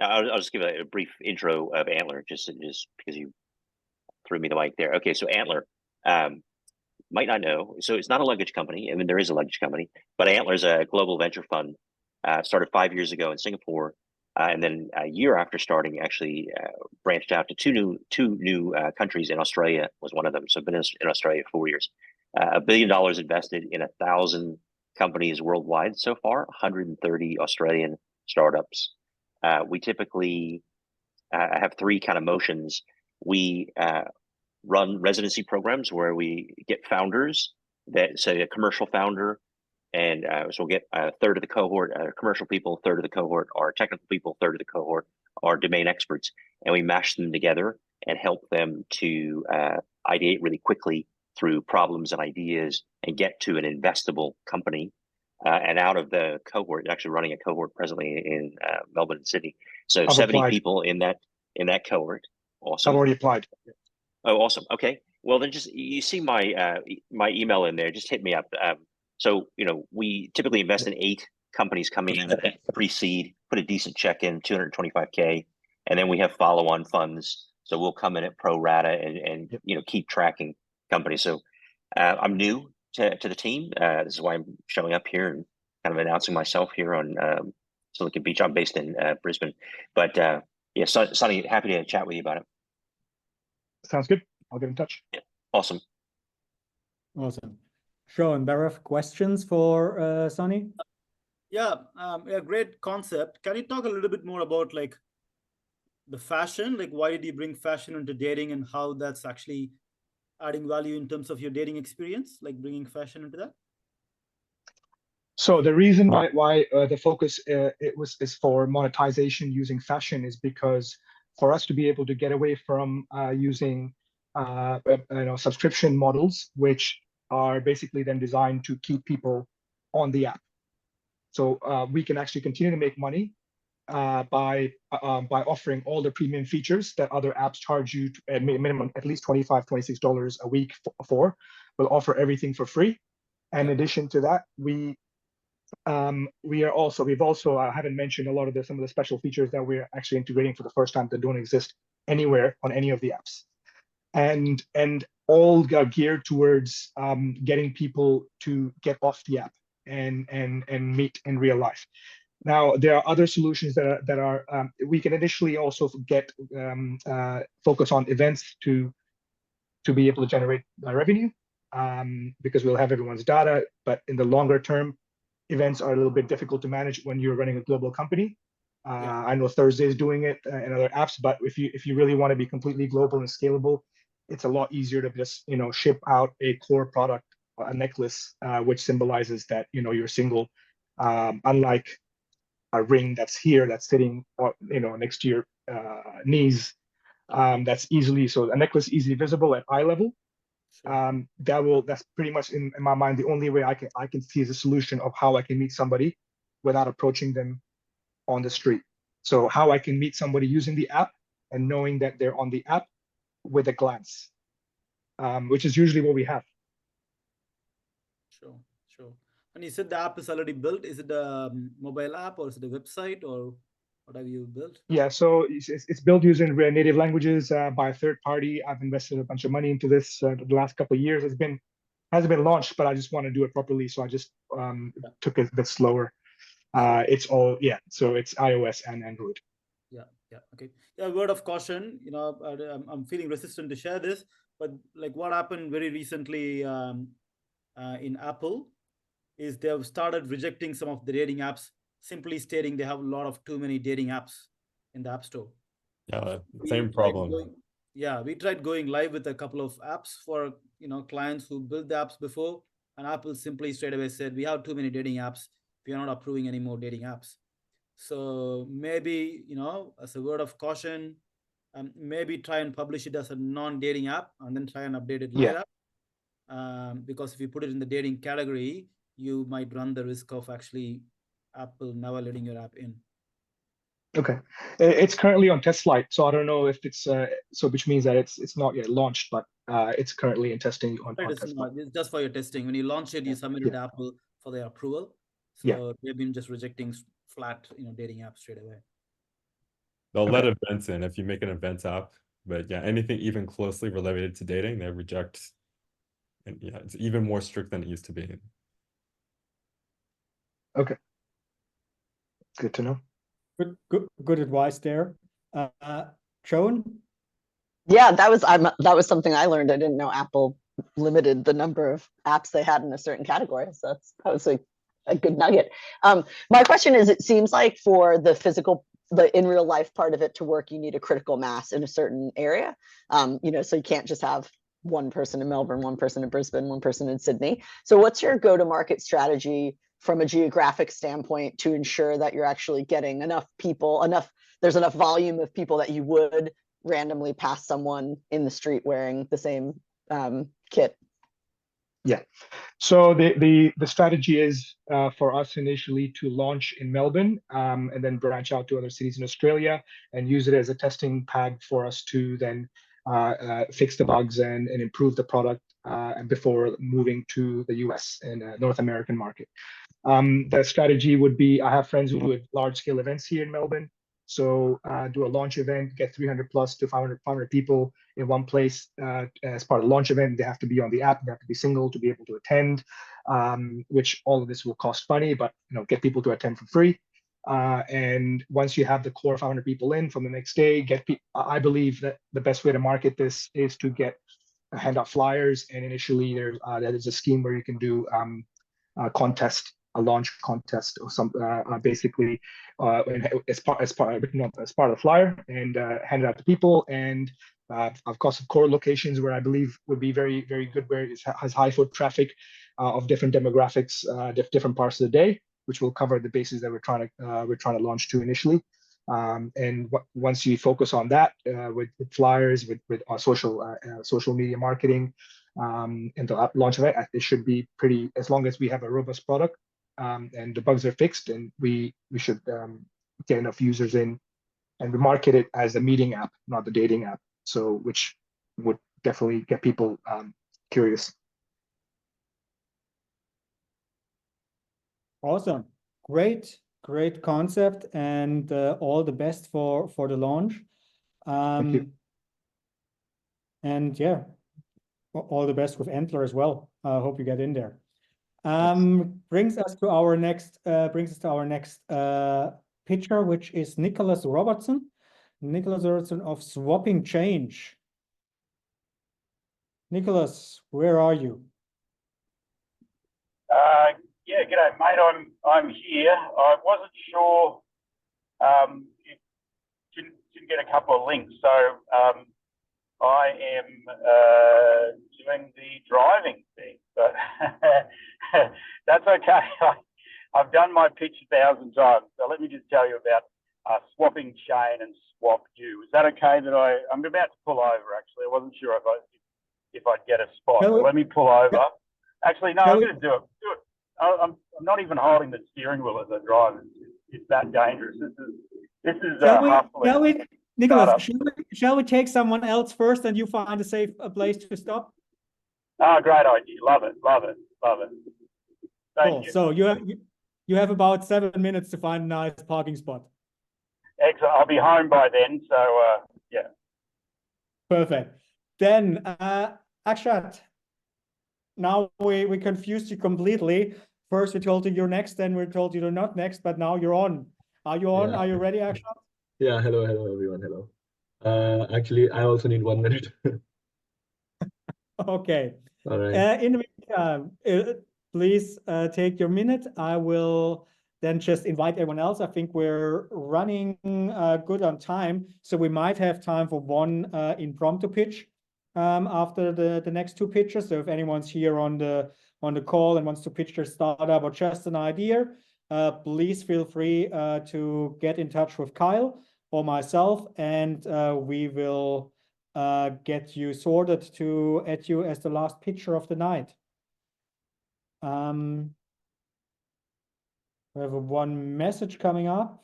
I'll just give a brief intro of Antler just because you threw me the mic there. Okay, so Antler, might not know, so it's not a luggage company. I mean, there is a luggage company, but Antler is a global venture fund. Started 5 years ago in Singapore, and then a year after starting, actually branched out to two new countries. In Australia was one of them. So I've been in Australia for 4 years. $1 billion invested in 1,000 companies worldwide so far, 130 Australian startups. We typically have three kind of motions. We run residency programs where we get founders that say a commercial founder, and so we'll get a third of the cohort, commercial people, third of the cohort, our technical people, third of the cohort, our domain experts, and we mash them together and help them to ideate really quickly through problems and ideas and get to an investable company. And out of the cohort, actually running a cohort presently in Melbourne and Sydney. So I've 70 applied. people in that cohort. Awesome. I've already applied. Oh, awesome. Okay. Well, then just, you see my my email in there, just hit me up. So, we typically invest in 8 companies coming in at pre-seed, put a decent check in, 225K, and then we have follow-on funds. So we'll come in at pro rata and keep tracking companies. So I'm new to the team. This is why I'm showing up here and kind of announcing myself here on Silicon Beach. I'm based in Brisbane, but yeah, Sonny, happy to chat with you about it. Sounds good. I'll get in touch. Yeah. Awesome. Awesome. Sean, Barath, questions for Sonny? Yeah, great concept. Can you talk a little bit more about like the fashion? Like, why did you bring fashion into dating and how that's actually adding value in terms of your dating experience, like bringing fashion into that? So the reason why the focus is for monetization using fashion is because for us to be able to get away from using subscription models, which are basically then designed to keep people on the app. So we can actually continue to make money by offering all the premium features that other apps charge you at minimum at least $25, $26 a week for. We'll offer everything for free. And in addition to that, we've also I haven't mentioned a lot of some of the special features that we're actually integrating for the first time that don't exist anywhere on any of the apps, and all geared towards getting people to get off the app and meet in real life. Now there are other solutions that are we can initially also get focus on events to be able to generate revenue because we'll have everyone's data, but in the longer term, events are a little bit difficult to manage when you're running a global company. I know Thursday is doing it and other apps, but if you really want to be completely global and scalable, it's a lot easier to just ship out a core product, a necklace, which symbolizes that you're single, unlike a ring that's here that's sitting next to your knees. That's a necklace easily visible at eye level. That's pretty much in my mind the only way I can see as a solution of how I can meet somebody without approaching them on the street. So how I can meet somebody using the app and knowing that they're on the app with a glance, which is usually what we have. Sure, sure. And you said the app is already built. Is it a mobile app or is it a website or what have you built? Yeah, so it's built using native languages by a third party. I've invested a bunch of money into this the last couple of years. Hasn't been launched, but I just want to do it properly, so I just took it a bit slower. It's all so it's iOS and Android. Yeah, okay. Yeah, word of caution. You know, I'm feeling resistant to share this, but like what happened very recently in Apple is they have started rejecting some of the dating apps, simply stating they have a lot of too many dating apps in the App Store. Yeah, same problem. We tried going live with a couple of apps for clients who built the apps before, and Apple simply straight away said we have too many dating apps. We are not approving any more dating apps. So maybe as a word of caution, maybe try and publish it as a non-dating app and then try and update it later. Because if you put it in the dating category, you might run the risk of actually Apple never letting your app in. Okay, it's currently on test flight, so I don't know if it's which means that it's not yet launched, but it's currently in testing on test flight. It's just for your testing. When you launch it, you submit it to Apple for their approval. So they've been just rejecting flat, dating apps straight away. They'll let events in if you make an events app, but anything even closely related to dating, they reject. And it's even more strict than it used to be. Okay, good to know. Good advice there. Joan? Yeah, that was something I learned. I didn't know Apple limited the number of apps they had in a certain category. So that was a good nugget. My question is, it seems like for the in real life part of it to work, you need a critical mass in a certain area. So you can't just have one person in Melbourne, one person in Brisbane, one person in Sydney. So what's your go-to-market strategy from a geographic standpoint to ensure that you're actually getting enough people, there's enough volume of people that you would randomly pass someone in the street wearing the same kit? Yeah, so the strategy is for us initially to launch in Melbourne and then branch out to other cities in Australia and use it as a testing pad for us to then fix the bugs and improve the product and before moving to the US and North American market. The strategy would be, I have friends who do large scale events here in Melbourne. So do a launch event, get 300 plus to 500 people in one place as part of the launch event. They have to be on the app, they have to be single to be able to attend, which all of this will cost money, but get people to attend for free. And once you have the core 500 people in from the next day, I believe that the best way to market this is to hand out flyers. And initially that is a scheme where you can do a launch contest or some basically as part of the flyer and hand it out to people. And of course, core locations where I believe would be very, very good, where it has high foot traffic of different demographics, different parts of the day, which will cover the bases that we're trying to launch to initially. And once you focus on that with flyers, with our social media marketing, and the launch event, it should be pretty, as long as we have a robust product and the bugs are fixed, and we should get enough users in, and we market it as a meeting app, not the dating app. So which would definitely get people curious. Awesome. Great concept, and all the best for the launch. Thank you. And all the best with Entler as well. I hope you get in there. Brings us to our next pitcher, which is Nicholas Robertson. Nicholas Robertson of Swapping Change. Nicholas, where are you? Yeah, g'day, mate. I'm here. I wasn't sure. Didn't get a couple of links, so I am doing the driving thing, but that's okay. I've done my pitch 1,000 times, so let me just tell you about Swapping Chain and Swap You. Is that okay? I'm about to pull over. Actually, I wasn't sure if I'd get a spot. So let me pull over. Actually, no, I'm going to do it. I'm not even holding the steering wheel as I drive. It's that dangerous. This is Shall we, hustling. Nicholas, Startup. shall we take someone else first and you find a safe place to stop? Ah, great idea. Love it. Love it. Love it. Thank Cool. you. So you have about 7 minutes to find a nice parking spot. Excellent. I'll be home by then. So yeah. Perfect. Then Akshat, now we confused you completely. First we told you you're next, then we told you you're not next, but now you're on. Are you on? Yeah. Are you ready, Akshat? Yeah, hello everyone. Hello. Actually, I also need 1 minute. Okay. All right. In the meantime, please take your minute. I will then just invite everyone else. I think we're running good on time, so we might have time for one impromptu pitch after the next two pitches. So if anyone's here on the call and wants to pitch their startup or just an idea, please feel free to get in touch with Kyle or myself, and we will get you sorted to add you as the last pitcher of the night. We have one message coming up.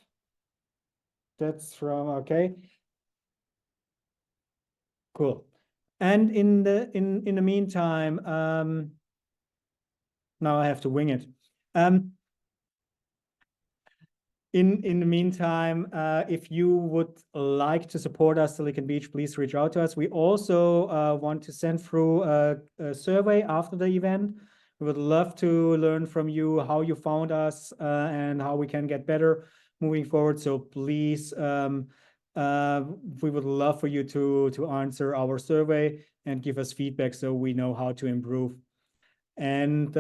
That's from, okay. Cool. And in the meantime, now I have to wing it. In the meantime, if you would like to support us, Silicon Beach, please reach out to us. We also want to send through a survey after the event. We would love to learn from you how you found us and how we can get better moving forward. So please, we would love for you to answer our survey and give us feedback so we know how to improve. And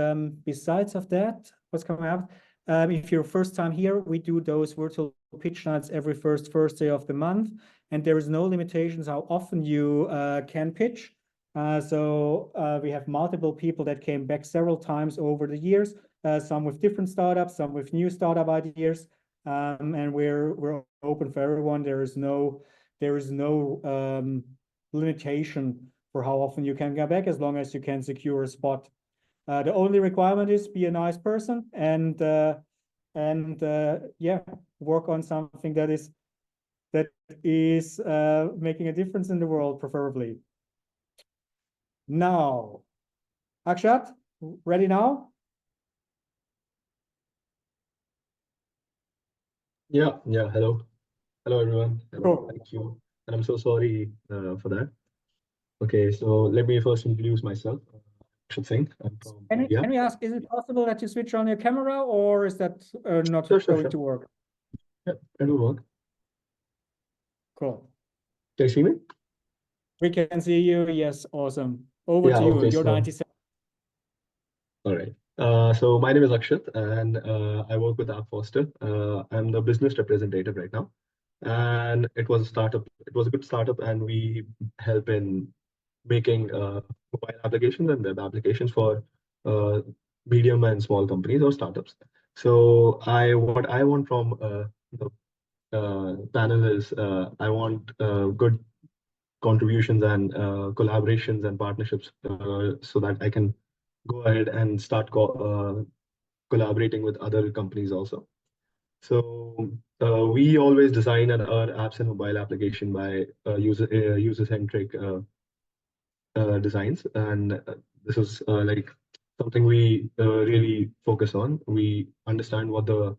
besides of that, what's coming up? If you're first time here, we do those virtual pitch nights every first Thursday of the month, and there is no limitations how often you can pitch. So we have multiple people that came back several times over the years, some with different startups, some with new startup ideas, and we're open for everyone. There is no limitation for how often you can come back, as long as you can secure a spot. The only requirement is be a nice person and yeah, work on something that is making a difference in the world, preferably. Now, Akshat, ready now? Yeah. Hello everyone. Hello. Cool. Thank you. And I'm so sorry for that. Okay, so let me first introduce myself. Akshat Singh. I'm from India. Can we ask, is it possible that you switch on your camera, or is that not going to work? Yeah, it will work. Cool. Can you see me? We can see you. Yes, awesome. Over to you. Okay, You're 97. All right. So my name is Akshat, and I work with AppFoster. I'm the business representative right now, and it was a startup. It was a good startup, and we help in making mobile applications and web applications for medium and small companies or startups. So what I want from the panel is I want good contributions and collaborations and partnerships so that I can go ahead and start collaborating with other companies also. So we always design our apps and mobile application by user-centric designs, and this is like something we really focus on. We understand what the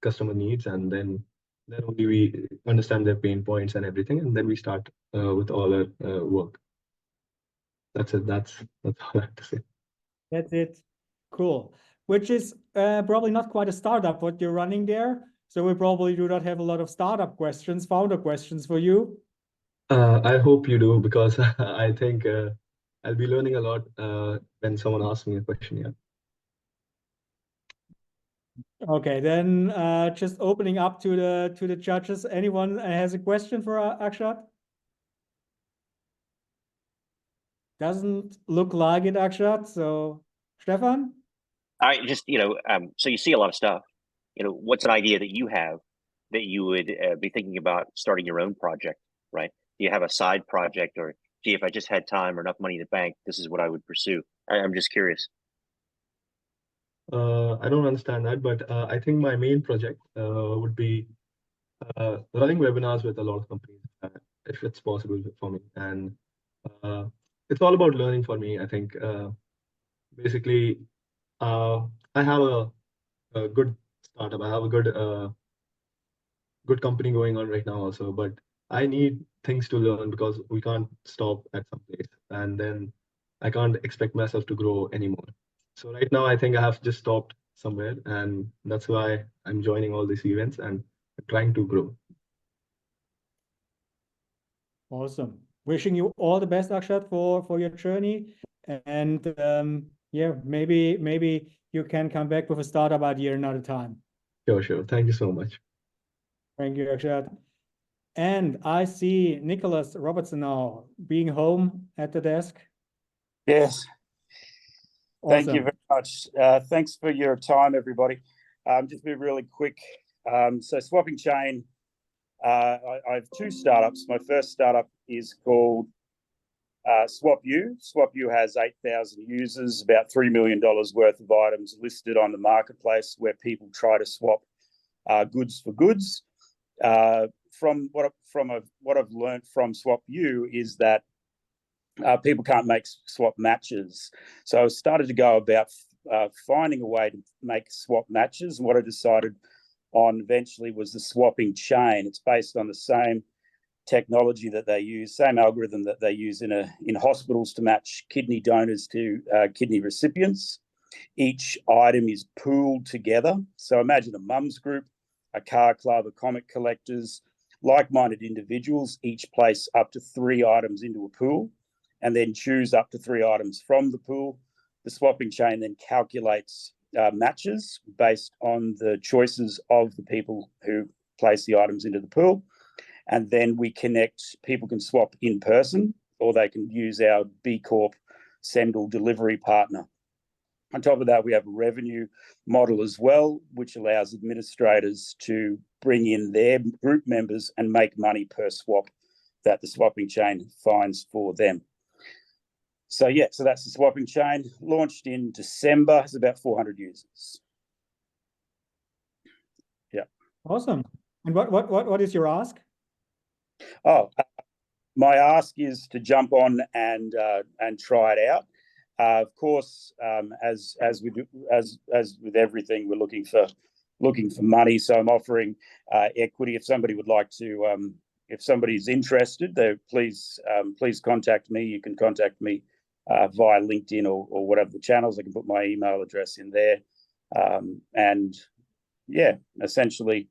customer needs, and then only we understand their pain points and everything, and then we start with all our work. That's it. That's all I have to say. That's it. Cool. Which is probably not quite a startup what you're running there. So we probably do not have a lot of startup questions, founder questions for you. I hope you do, because I think I'll be learning a lot when someone asks me a question. Yeah. Okay, then just opening up to the judges. Anyone has a question for Akshat? Doesn't look like it, Akshat. So, Stefan? I just, so you see a lot of stuff. What's an idea that you have that you would be thinking about starting your own project, right? Do you have a side project, or gee, if I just had time or enough money in the bank, this is what I would pursue? I'm just curious. I don't understand that, but I think my main project would be running webinars with a lot of companies, if it's possible for me. And it's all about learning for me. I think basically I have a good startup. I have a good company going on right now also, but I need things to learn because we can't stop at some place, and then I can't expect myself to grow anymore. So right now I think I have just stopped somewhere, and that's why I'm joining all these events and trying to grow. Awesome. Wishing you all the best, Akshat, for your journey. And yeah, maybe you can come back with a startup idea another time. Sure. Thank you so much. Thank you, Akshat. And I see Nicholas Robertson now being home at the desk. Yes. Awesome. Thank you very much. Thanks for your time, everybody. Just be really quick. So Swapping Chain, I have two startups. My first startup is called SwapU. SwapU has 8,000 users, about $3 million worth of items listed on the marketplace where people try to swap goods for goods. From what I've learned from SwapU is that people can't make swap matches. So I started to go about finding a way to make swap matches. And what I decided on eventually was the Swapping Chain. It's based on the same technology that they use, same algorithm that they use in hospitals to match kidney donors to kidney recipients. Each item is pooled together. So imagine a mum's group, a car club, a comic collectors, like-minded individuals, each place up to 3 items into a pool and then choose up to 3 items from the pool. The Swapping Chain then calculates matches based on the choices of the people who place the items into the pool. And then we connect, people can swap in person or they can use our B Corp Sygnl delivery partner. On top of that, we have a revenue model as well, which allows administrators to bring in their group members and make money per swap that the Swapping Chain finds for them. So yeah, so that's the Swapping Chain. Launched in December. It's about 400 users. Yeah. Awesome. And what is your ask? Oh, my ask is to jump on and try it out. Of course, as with everything, we're looking for money. So I'm offering equity. If somebody would like to, if somebody's interested, please contact me. You can contact me via LinkedIn or whatever the channels. I can put my email address in there. And yeah, essentially,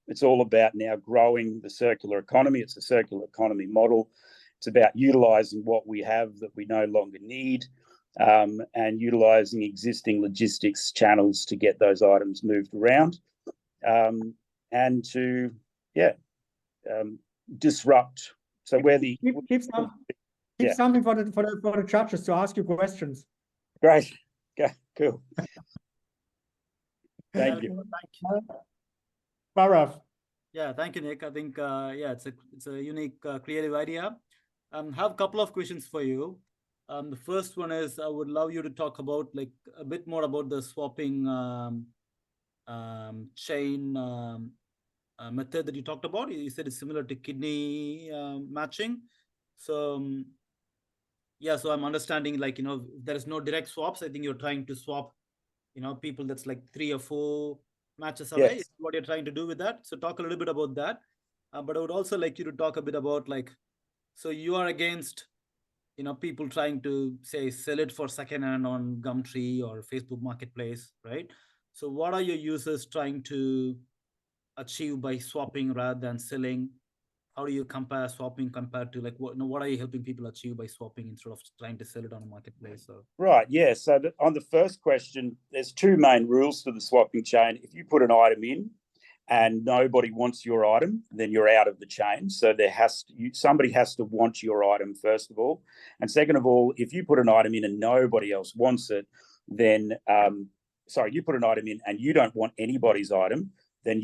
it's all about now growing the circular economy. It's a circular economy model. It's about utilizing what we have that we no longer need, and utilizing existing logistics channels to get those items moved around, and to disrupt. So where the keep something for the judges to ask you questions. Great. Okay, cool. Thank you. Barath. Yeah, thank you, Nick. I think it's a unique, creative idea. Have a couple of questions for you. The first one is, I would love you to talk about like a bit more about the swapping chain method that you talked about. You said it's similar to kidney matching. So so I'm understanding, like, there is no direct swaps. I think you're trying to swap, people that's like 3 or 4 matches away. Yes. What you're trying to do with that. So talk a little bit about that. But I would also like you to talk a bit about, like, so you are against, people trying to say sell it for secondhand on Gumtree or Facebook Marketplace, right? So what are your users trying to achieve by swapping rather than selling? How do you compare swapping compared to, like, what are you helping people achieve by swapping instead of trying to sell it on a marketplace? So. Right, yeah. So on the first question, there's 2 main rules for the Swapping Chain. If you put an item in and nobody wants your item, then you're out of the chain. So somebody has to want your item, first of all. And second of all, if you put an item in and nobody else wants it, then you put an item in and you don't want anybody's item, then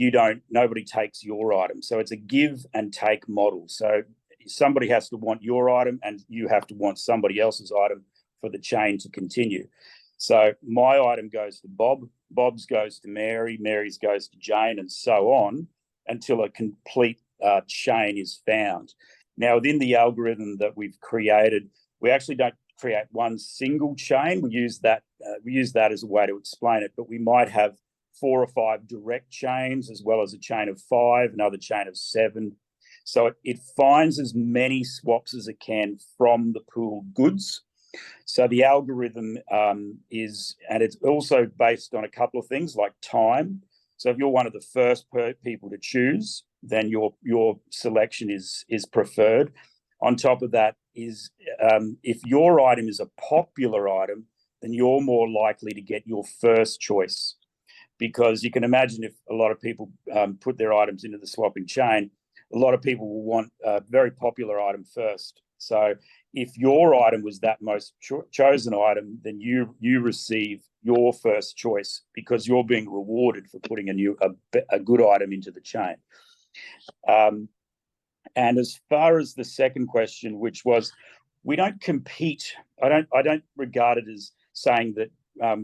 nobody takes your item. So it's a give and take model. So somebody has to want your item and you have to want somebody else's item for the chain to continue. So my item goes to Bob, Bob's goes to Mary, Mary's goes to Jane, and so on. until a complete chain is found. Now, within the algorithm that we've created, we actually don't create one single chain. We use that as a way to explain it, but we might have 4 or 5 direct chains, as well as a chain of 5, another chain of 7. So it finds as many swaps as it can from the pooled goods. So the algorithm is, and it's also based on a couple of things like time. So if you're one of the first people to choose, then your selection is preferred. On top of that is if your item is a popular item, then you're more likely to get your first choice, because you can imagine if a lot of people put their items into the swapping chain, a lot of people will want a very popular item first. So if your item was that most chosen item, then you receive your first choice because you're being rewarded for putting a good item into the chain. And as far as the second question, which was, we don't compete. I don't regard it as saying that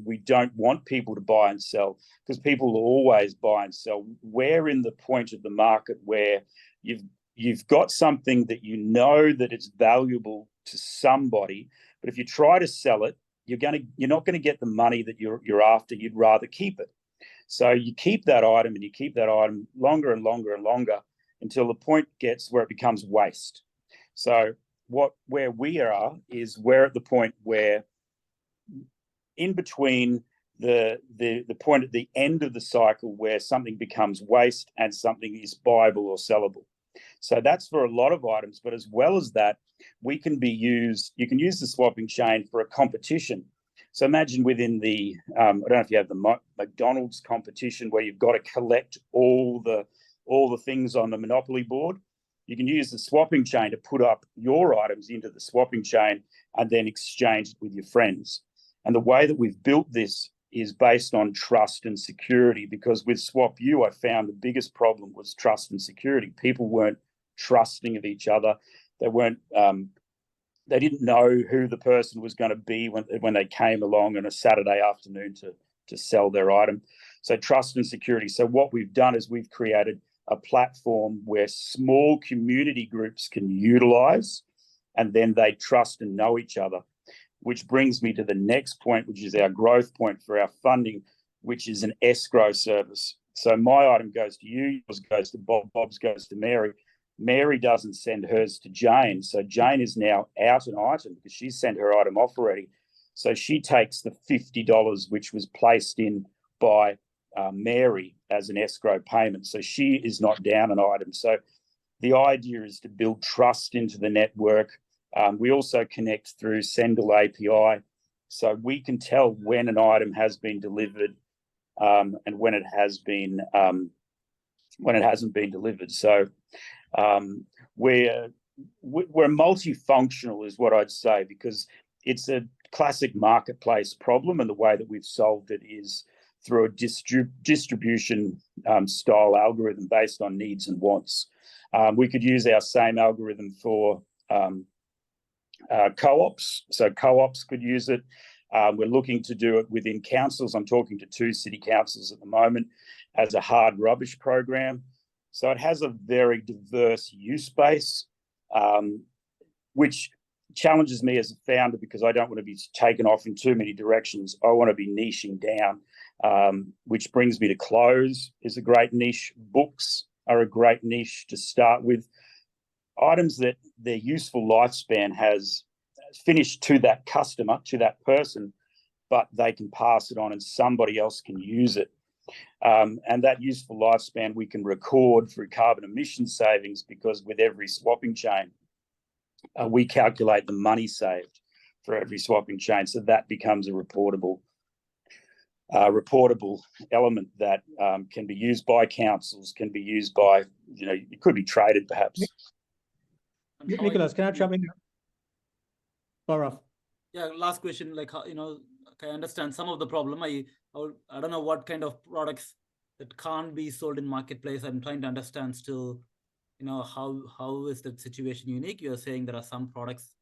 we don't want people to buy and sell, because people will always buy and sell. We're in the point of the market where you've got something that you know that it's valuable to somebody, but if you try to sell it, you're not going to get the money that you're after. You'd rather keep it. So you keep that item, and you keep that item longer and longer and longer until the point gets where it becomes waste. So where we are is we're at the point where, in between the point at the end of the cycle where something becomes waste and something is buyable or sellable. So that's for a lot of items, but as well as that, you can use the swapping chain for a competition. So imagine within the, I don't know if you have the McDonald's competition where you've got to collect all the things on the Monopoly board. You can use the swapping chain to put up your items into the swapping chain and then exchange it with your friends. And the way that we've built this is based on trust and security, because with SwapU, I found the biggest problem was trust and security. People weren't trusting of each other. They didn't know who the person was going to be when they came along on a Saturday afternoon to sell their item. So trust and security. So what we've done is we've created a platform where small community groups can utilize, and then they trust and know each other. Which brings me to the next point, which is our growth point for our funding, which is an escrow service. So my item goes to you, yours goes to Bob, Bob's goes to Mary. Mary doesn't send hers to Jane. So Jane is now out an item because she's sent her item off already. So she takes the $50, which was placed in by Mary as an escrow payment. So she is not down an item. So the idea is to build trust into the network. We also connect through Sygnl API, so we can tell when an item has been delivered and when it hasn't been delivered. So we're multifunctional, is what I'd say, because it's a classic marketplace problem, and the way that we've solved it is through a distribution style algorithm based on needs and wants. We could use our same algorithm for co-ops. So co-ops could use it. We're looking to do it within councils. I'm talking to 2 city councils at the moment as a hard rubbish program. So it has a very diverse use base, which challenges me as a founder because I don't want to be taken off in too many directions. I want to be niching down, which brings me to clothes is a great niche. Books are a great niche to start with. Items that their useful lifespan has finished to that customer, to that person, but they can pass it on and somebody else can use it. And that useful lifespan we can record through carbon emission savings, because with every swapping chain, we calculate the money saved for every swapping chain. So that becomes a reportable element that can be used by councils, can be used by, it could be traded perhaps. Nicholas, can I jump in? Barath. Yeah, last question. Like, I understand some of the problem. I don't know what kind of products that can't be sold in marketplace. I'm trying to understand still, how is that situation unique? You're saying there are some products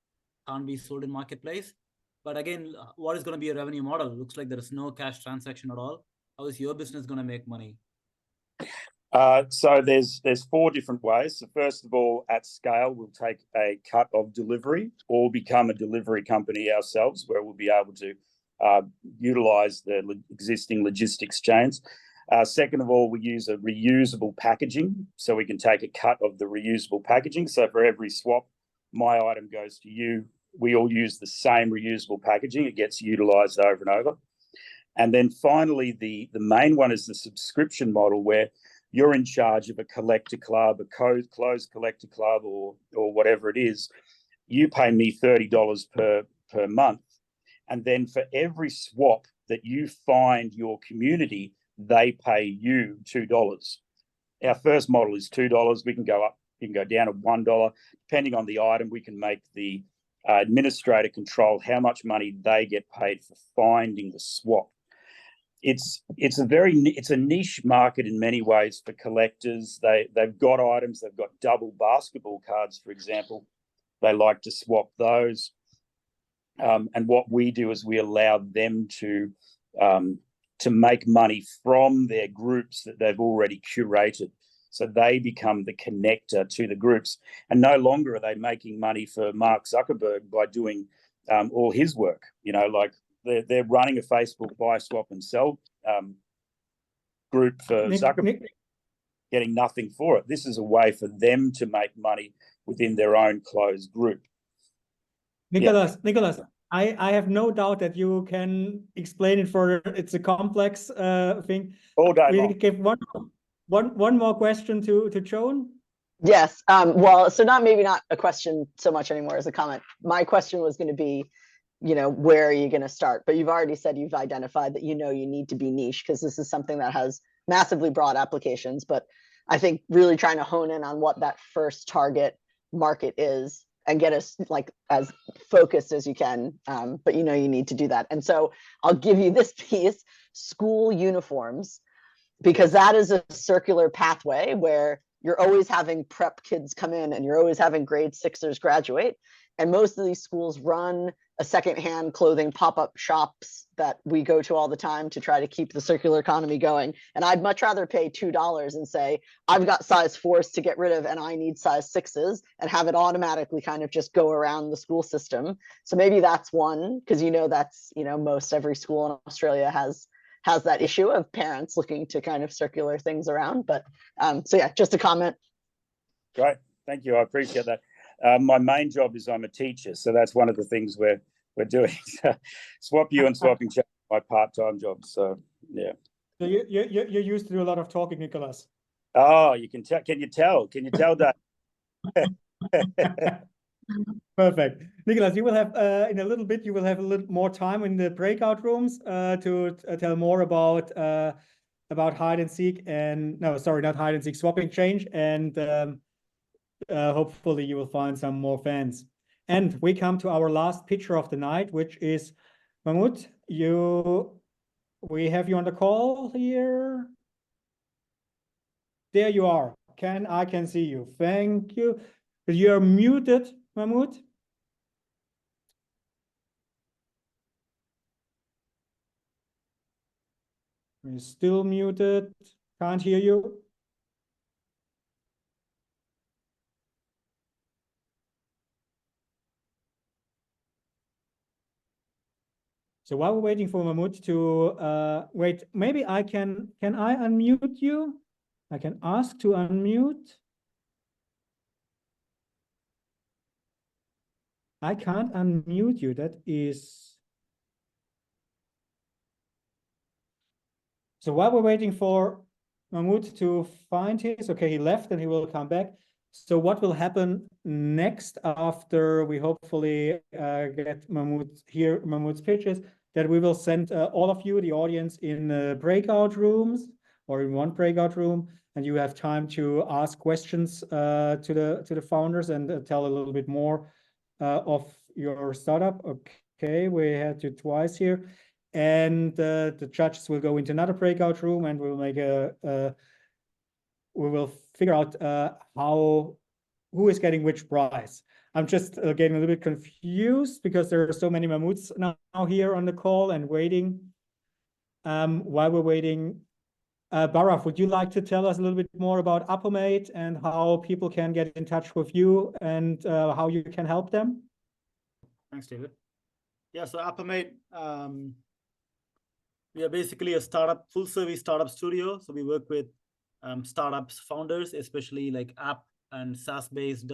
can't be sold in marketplace, but again, what is going to be a revenue model? Looks like there is no cash transaction at all. How is your business going to make money? So there's 4 different ways. So first of all, at scale, we'll take a cut of delivery or become a delivery company ourselves, where we'll be able to utilize the existing logistics chains. Second of all, we use a reusable packaging, so we can take a cut of the reusable packaging. So for every swap, my item goes to you. We all use the same reusable packaging. It gets utilized over and over. And then finally, the main one is the subscription model, where you're in charge of a collector club, a closed collector club, or whatever it is. You pay me $30 per month. And then for every swap that you find your community, they pay you $2. Our first model is $2. We can go up, you can go down to $1. Depending on the item, we can make the administrator control how much money they get paid for finding the swap. It's a niche market in many ways for collectors. They've got items, they've got double basketball cards, for example. They like to swap those. And what we do is we allow them to make money from their groups that they've already curated. So they become the connector to the groups. And no longer are they making money for Mark Zuckerberg by doing all his work. You know, like they're running a Facebook buy, swap, and sell group for Zuckerberg, getting nothing for it. This is a way for them to make money within their own closed group. Nicholas, I have no doubt that you can explain it further. It's a complex thing. All day long. We give one more question to Joan. Yes. Well, so maybe not a question so much anymore as a comment. My question was going to be, you know, where are you going to start? But you've already said you've identified that you need to be niche, because this is something that has massively broad applications. But I think really trying to hone in on what that first target market is and get us like as focused as you can. But you need to do that. And so I'll give you this piece: school uniforms, because that is a circular pathway where you're always having prep kids come in and you're always having grade 6ers graduate. And most of these schools run a secondhand clothing pop-up shops that we go to all the time to try to keep the circular economy going. And I'd much rather pay $2 and say, I've got size 4s to get rid of and I need size 6s, and have it automatically kind of just go around the school system. So maybe that's one, because that's most every school in Australia has that issue of parents looking to kind of circular things around. But so yeah, just a comment. Great, thank you, I appreciate that. My main job is I'm a teacher, so that's one of the things we're doing. Swap you and swapping chat, my part-time job. So yeah. So you're used to do a lot of talking, Nicholas. Oh, you can tell. Can you tell? Can you tell that? Perfect, Nicholas. You will have in a little bit. You will have a little more time in the breakout rooms to tell more about hide and seek and not hide and seek, swapping change, and hopefully you will find some more fans. And we come to our last pitcher of the night, which is Mahmoud. We have you on the call here. There you are. I can see you. Thank you. You're muted, Mahmoud. You're still muted. Can't hear you. So while we're waiting for Mahmoud to wait, maybe I can I unmute you? I can ask to unmute. I can't unmute you. That is. So while we're waiting for Mahmoud to find his, okay, he left and he will come back. So what will happen next after we hopefully get Mahmoud's pitches, that we will send all of you, the audience, in breakout rooms or in one breakout room, and you have time to ask questions to the founders and tell a little bit more of your startup. Okay, we had you twice here, and the judges will go into another breakout room, and we'll make we will figure out who is getting which prize. I'm just getting a little bit confused because there are so many Mahmouds now here on the call and waiting. While we're waiting, Barath, would you like to tell us a little bit more about Appomate and how people can get in touch with you and how you can help them? Thanks, David. Yeah, so Appomate, we are basically a startup, full service startup studio. So we work with startups founders, especially like app and SaaS based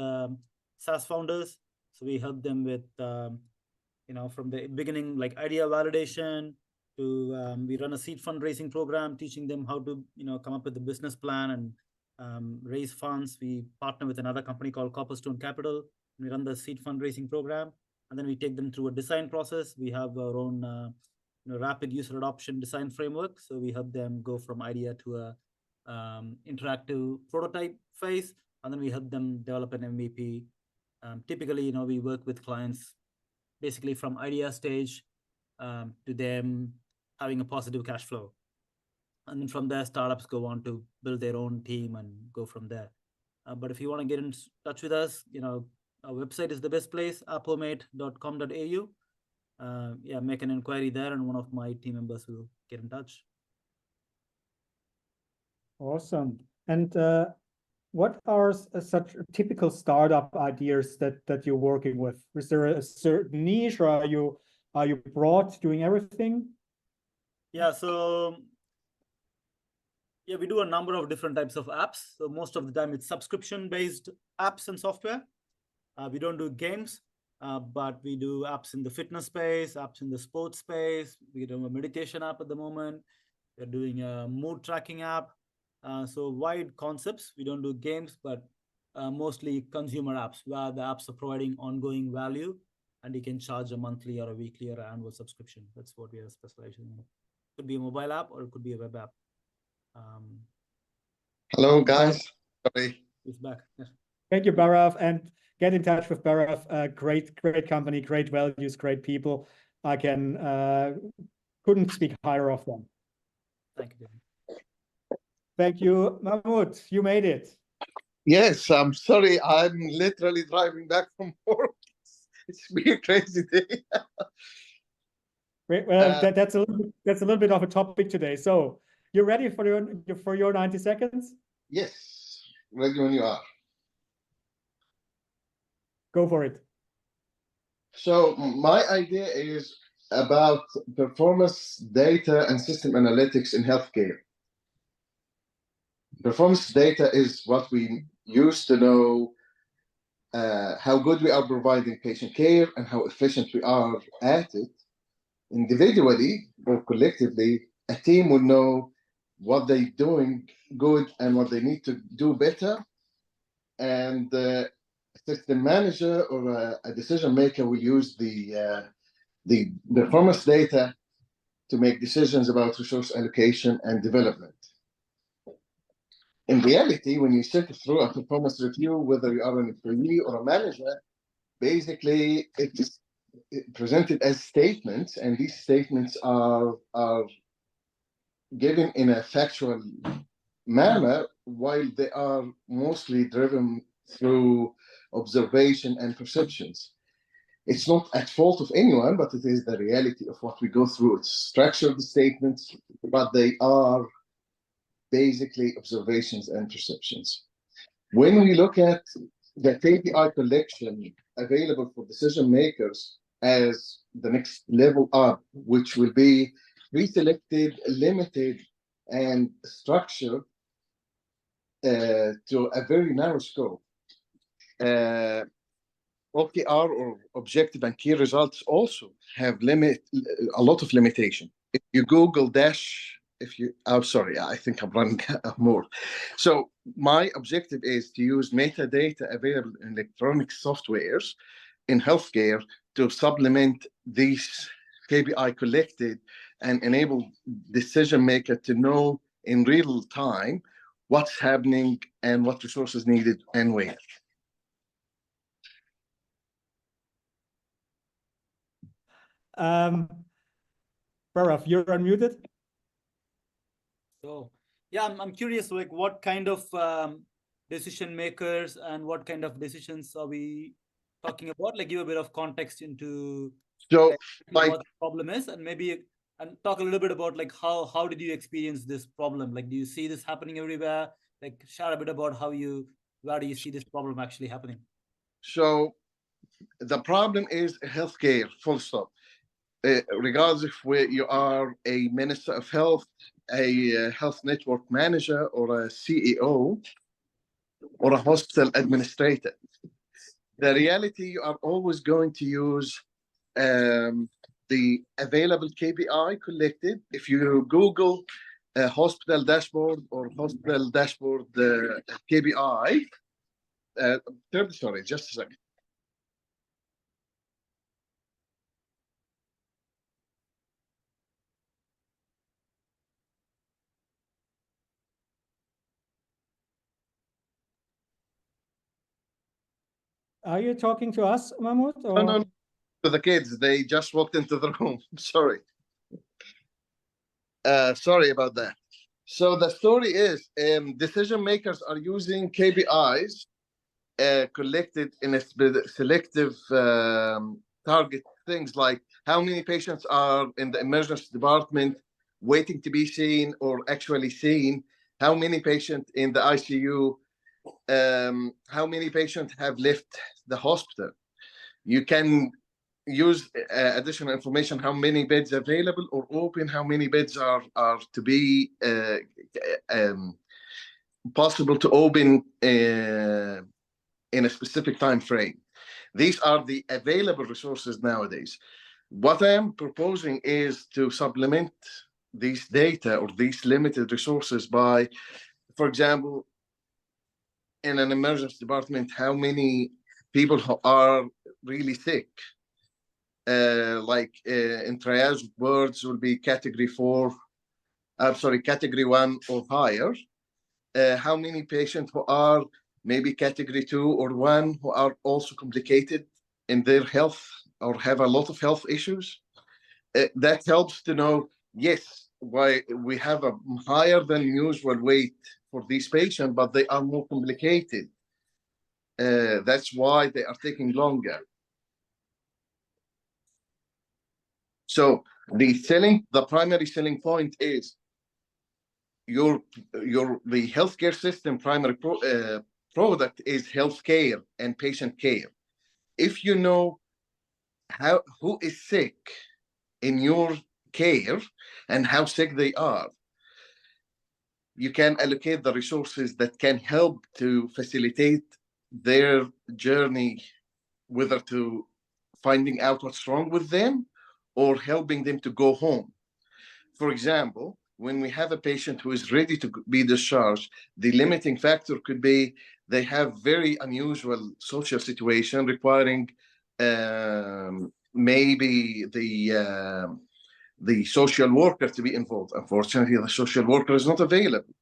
SaaS founders. So we help them with, from the beginning, like idea validation to we run a seed fundraising program, teaching them how to, come up with a business plan and raise funds. We partner with another company called Copperstone Capital. We run the seed fundraising program, and then we take them through a design process. We have our own rapid user adoption design framework. So we help them go from idea to a interactive prototype phase, and then we help them develop an MVP. Typically, we work with clients basically from idea stage to them having a positive cash flow. And then from there, startups go on to build their own team and go from there. But if you want to get in touch with us, our website is the best place, appomate.com.au. Yeah, make an inquiry there and one of my team members will get in touch. Awesome. And what are such typical startup ideas that you're working with? Is there a certain niche, or are you broad doing everything? Yeah, so yeah, we do a number of different types of apps. So most of the time it's subscription-based apps and software. We don't do games, but we do apps in the fitness space, apps in the sports space. We do a meditation app at the moment. We're doing a mood tracking app. So wide concepts. We don't do games, but mostly consumer apps where the apps are providing ongoing value and you can charge a monthly or a weekly or an annual subscription. That's what we are specializing in. It could be a mobile app or it could be a web app. Hello, guys. Sorry. He's back. Yes. Thank you, Barath, and get in touch with Barath. Great company, great values, great people. I couldn't speak higher of them. Thank you, David. Thank you, Mahmoud. You made it. Yes, I'm sorry. I'm literally driving back from work. It's been a crazy day. Well, that's a little bit of a topic today. So you're ready for your 90 seconds? Yes, ready when you are. Go for it. So my idea is about performance data and system analytics in healthcare. Performance data is what we use to know how good we are providing patient care and how efficient we are at it. Individually or collectively, a team would know what they're doing good and what they need to do better. And a system manager or a decision maker will use the performance data to make decisions about resource allocation and development. In reality, when you sit through a performance review, whether you are an employee or a manager, basically it's presented as statements, and these statements are given in a factual manner, while they are mostly driven through observation and perceptions. It's not at fault of anyone, but it is the reality of what we go through. It's structured statements, but they are basically observations and perceptions. When we look at the KPI collection available for decision makers as the next level up, which will be pre-selected, limited, and structured to a very narrow scope. OKR or objective and key results also have a lot of limitation. If you Google I'm sorry, I think I'm running more. So my objective is to use metadata available in electronic softwares in healthcare to supplement these KPI collected and enable decision maker to know in real time what's happening and what resources needed and where. Barath, you're unmuted. So yeah, I'm curious, like what kind of decision makers and what kind of decisions are we talking about? Like give a bit of context into so what the problem is, and maybe And talk a little bit about like how did you experience this problem? Like, do you see this happening everywhere? Like, share a bit about where do you see this problem actually happening? So the problem is healthcare, full stop. Regardless if you are a minister of health, a health network manager, or a CEO, or a hospital administrator, the reality, you are always going to use the available KPI collected. If you Google hospital dashboard or hospital dashboard KPI, sorry, just a second. Are you talking to us, Mahmoud? Or? No, to the kids. They just walked into the room. Sorry. Sorry about that. So the story is, decision makers are using KPIs collected in a selective target things like how many patients are in the emergency department waiting to be seen or actually seen, how many patients in the ICU, how many patients have left the hospital. You can use additional information, how many beds available or open, how many beds are to be possible to open in a specific time frame. These are the available resources nowadays. What I am proposing is to supplement these data or these limited resources by, for example, in an emergency department, how many people who are really sick, in triage wards will be category 1 or higher. How many patients who are maybe category 2 or 1 who are also complicated in their health or have a lot of health issues. That helps to know, yes, why we have a higher than usual wait for these patients, but they are more complicated. That's why they are taking longer. So the primary selling point is the healthcare system primary product is healthcare and patient care. If you know who is sick in your care and how sick they are, you can allocate the resources that can help to facilitate their journey, whether to finding out what's wrong with them or helping them to go home. For example, when we have a patient who is ready to be discharged, the limiting factor could be they have very unusual social situation requiring maybe the social worker to be involved. Unfortunately, the social worker is not available.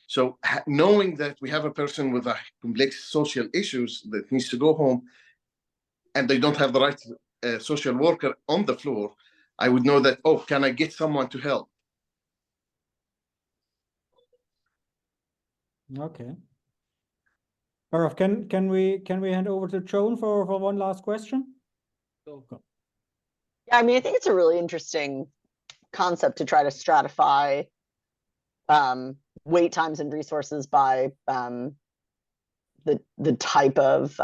So knowing that we have a person with a complex social issues that needs to go home and they don't have the right social worker on the floor, I would know that, oh, can I get someone to help? Okay. Barath, can we hand over to Joan for one last question? Yeah, I mean, I think it's a really interesting concept to try to stratify wait times and resources by the type of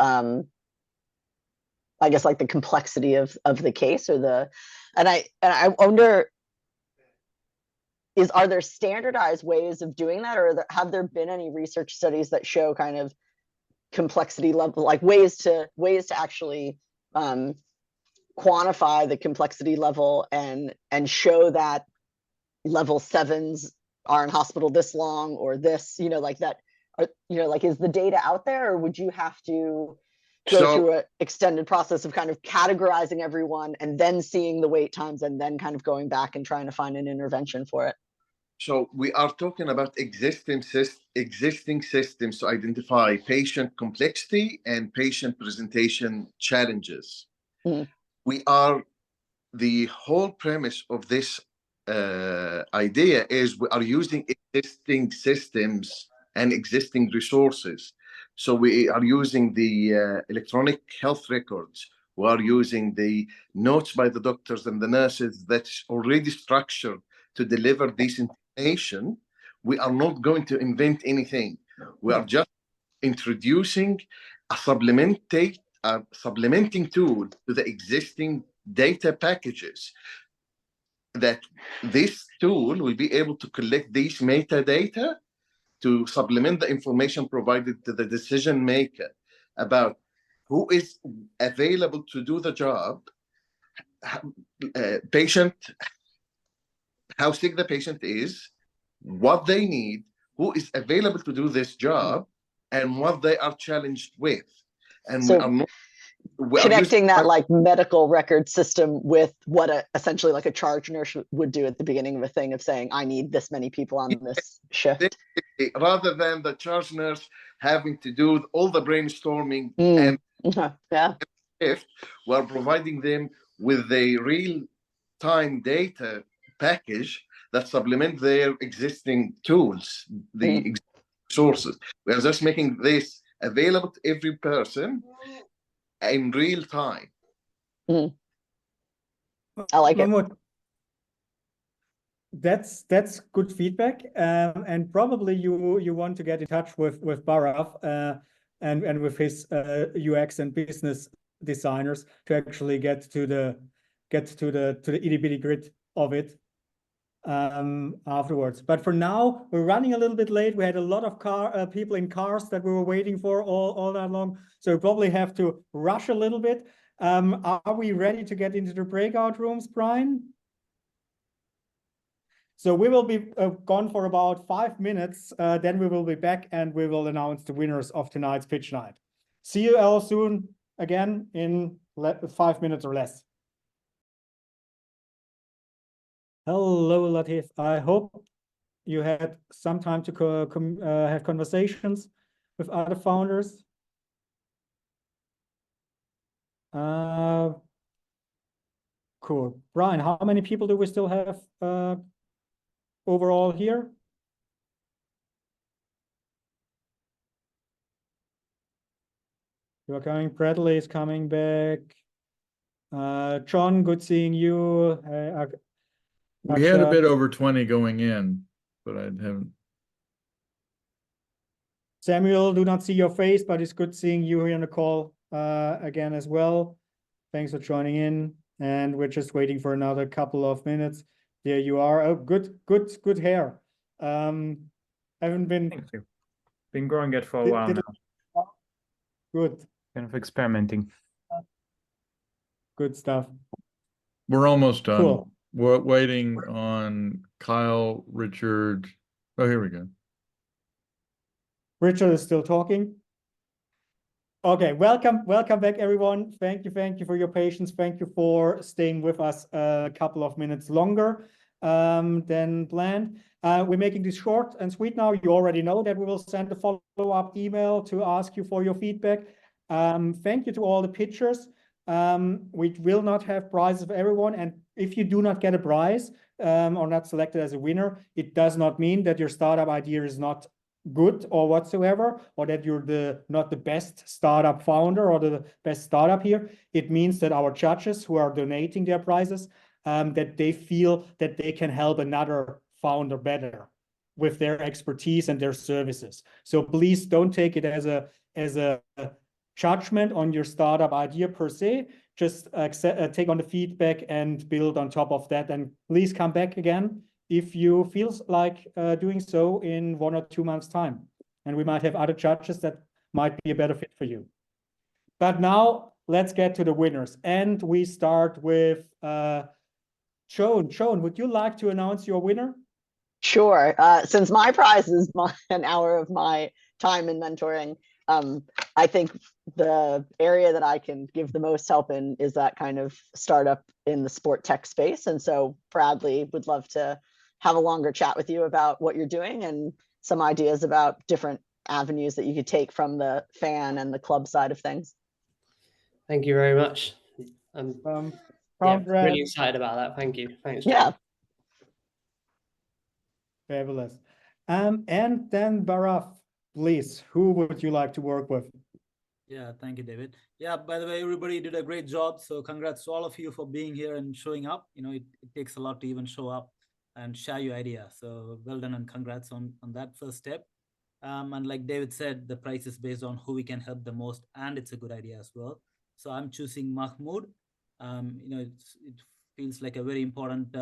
I guess like the complexity of the case or and I wonder, are there standardized ways of doing that, or have there been any research studies that show kind of complexity level, like ways to actually quantify the complexity level and show that level 7s are in hospital this long or this, like that, or, like, is the data out there, or would you have to go through an extended process of kind of categorizing everyone and then seeing the wait times and then kind of going back and trying to find an intervention for it? So we are talking about existing systems to identify patient complexity and patient presentation challenges. Mm. The whole premise of this idea is we are using existing systems and existing resources. So we are using the electronic health records. We are using the notes by the doctors and the nurses that's already structured to deliver this information. We are not going to invent anything. We are just introducing a supplementing tool to the existing data packages, that this tool will be able to collect these metadata to supplement the information provided to the decision maker about who is available to do the job, patient, how sick the patient is, what they need, who is available to do this job, and what they are challenged with. And So we are not connecting that like medical record system with what essentially like a charge nurse would do at the beginning of a thing of saying, I need this many people on this shift. Rather than the charge nurse having to do all the brainstorming and shift, we're providing them with a real-time data package that supplement their existing tools, the sources. We are just making this available to every person in real time. I like Mahmoud, that's good feedback, and probably you want to get in touch with Barath and with his UX and business designers to actually get to the itty bitty grid of it afterwards. But for now, we're running a little bit late. We had a lot of people in cars that we were waiting for all that long, so we probably have to rush a little bit. Are we ready to get into the breakout rooms, Brian? So we will be gone for about 5 minutes. Then we will be back and we will announce the winners of tonight's pitch night. See you all soon again in 5 minutes or less. Hello, Latif. I hope you had some time to have conversations with other founders. Cool. Brian, how many people do we still have overall here? You're coming. Bradley is coming back. John, good seeing you. We had a bit over 20 going in, but I haven't. Samuel, do not see your face, but it's good seeing you here on the call again as well. Thanks for joining in. And we're just waiting for another couple of minutes. There you are. Oh, good hair. Haven't been. Thank you. Been growing it for a while now. Good. Kind of experimenting. Good stuff. We're almost done. Cool. We're waiting on Kyle, Richard. Oh, here we go. Richard is still talking. Okay, welcome back, everyone. Thank you for your patience. Thank you for staying with us a couple of minutes longer than planned. We're making this short and sweet now. You already know that we will send a follow-up email to ask you for your feedback. Thank you to all the pitchers. We will not have prizes for everyone, and if you do not get a prize or not selected as a winner, it does not mean that your startup idea is not good or whatsoever, or that you're not the best startup founder or the best startup here. It means that our judges who are donating their prizes, that they feel that they can help another founder better with their expertise and their services. So please don't take it as a judgment on your startup idea per se. Just take on the feedback and build on top of that. And please come back again if you feel like doing so in 1 or 2 months' time. And we might have other judges that might be a better fit for you. But now let's get to the winners. And we start with Joan. Joan, would you like to announce your winner? Sure. Since my prize is an hour of my time in mentoring, I think the area that I can give the most help in is that kind of startup in the sport tech space. And so Bradley would love to have a longer chat with you about what you're doing and some ideas about different avenues that you could take from the fan and the club side of things. Thank you very much. I'm really excited about that. Thank you. Thanks. Yeah. Fabulous. And then Barath, please, who would you like to work with? Yeah, thank you, David. Yeah, by the way, everybody did a great job. So congrats to all of you for being here and showing up. You know, it takes a lot to even show up and share your idea. So well done and congrats on that first step. And like David said, the price is based on who we can help the most, and it's a good idea as well. So I'm choosing Mahmoud. You know, it feels like a very important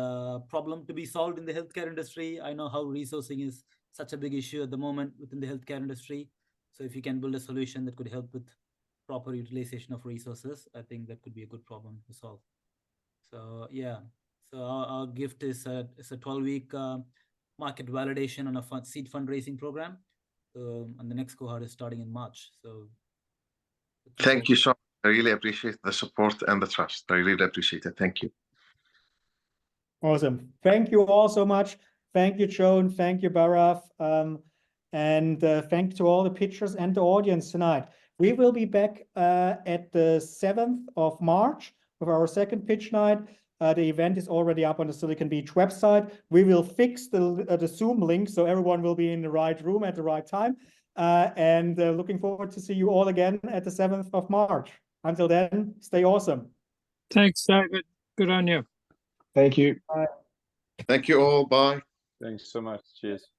problem to be solved in the healthcare industry. I know how resourcing is such a big issue at the moment within the healthcare industry. So if you can build a solution that could help with proper utilization of resources, I think that could be a good problem to solve. So yeah, so our gift is a 12-week market validation on a seed fundraising program. And the next cohort is starting in March. So thank you so much. I really appreciate the support and the trust. I really appreciate it. Thank you. Awesome. Thank you all so much. Thank you, Joan. Thank you, Barath. And thank you to all the pitchers and the audience tonight. We will be back at the 7th of March with our second pitch night. The event is already up on the Silicon Beach website. We will fix the Zoom link so everyone will be in the right room at the right time. And looking forward to see you all again at the 7th of March. Until then, stay awesome. Thanks, David. Good on you. Thank you. Thank you all. Bye. Thanks so much. Cheers.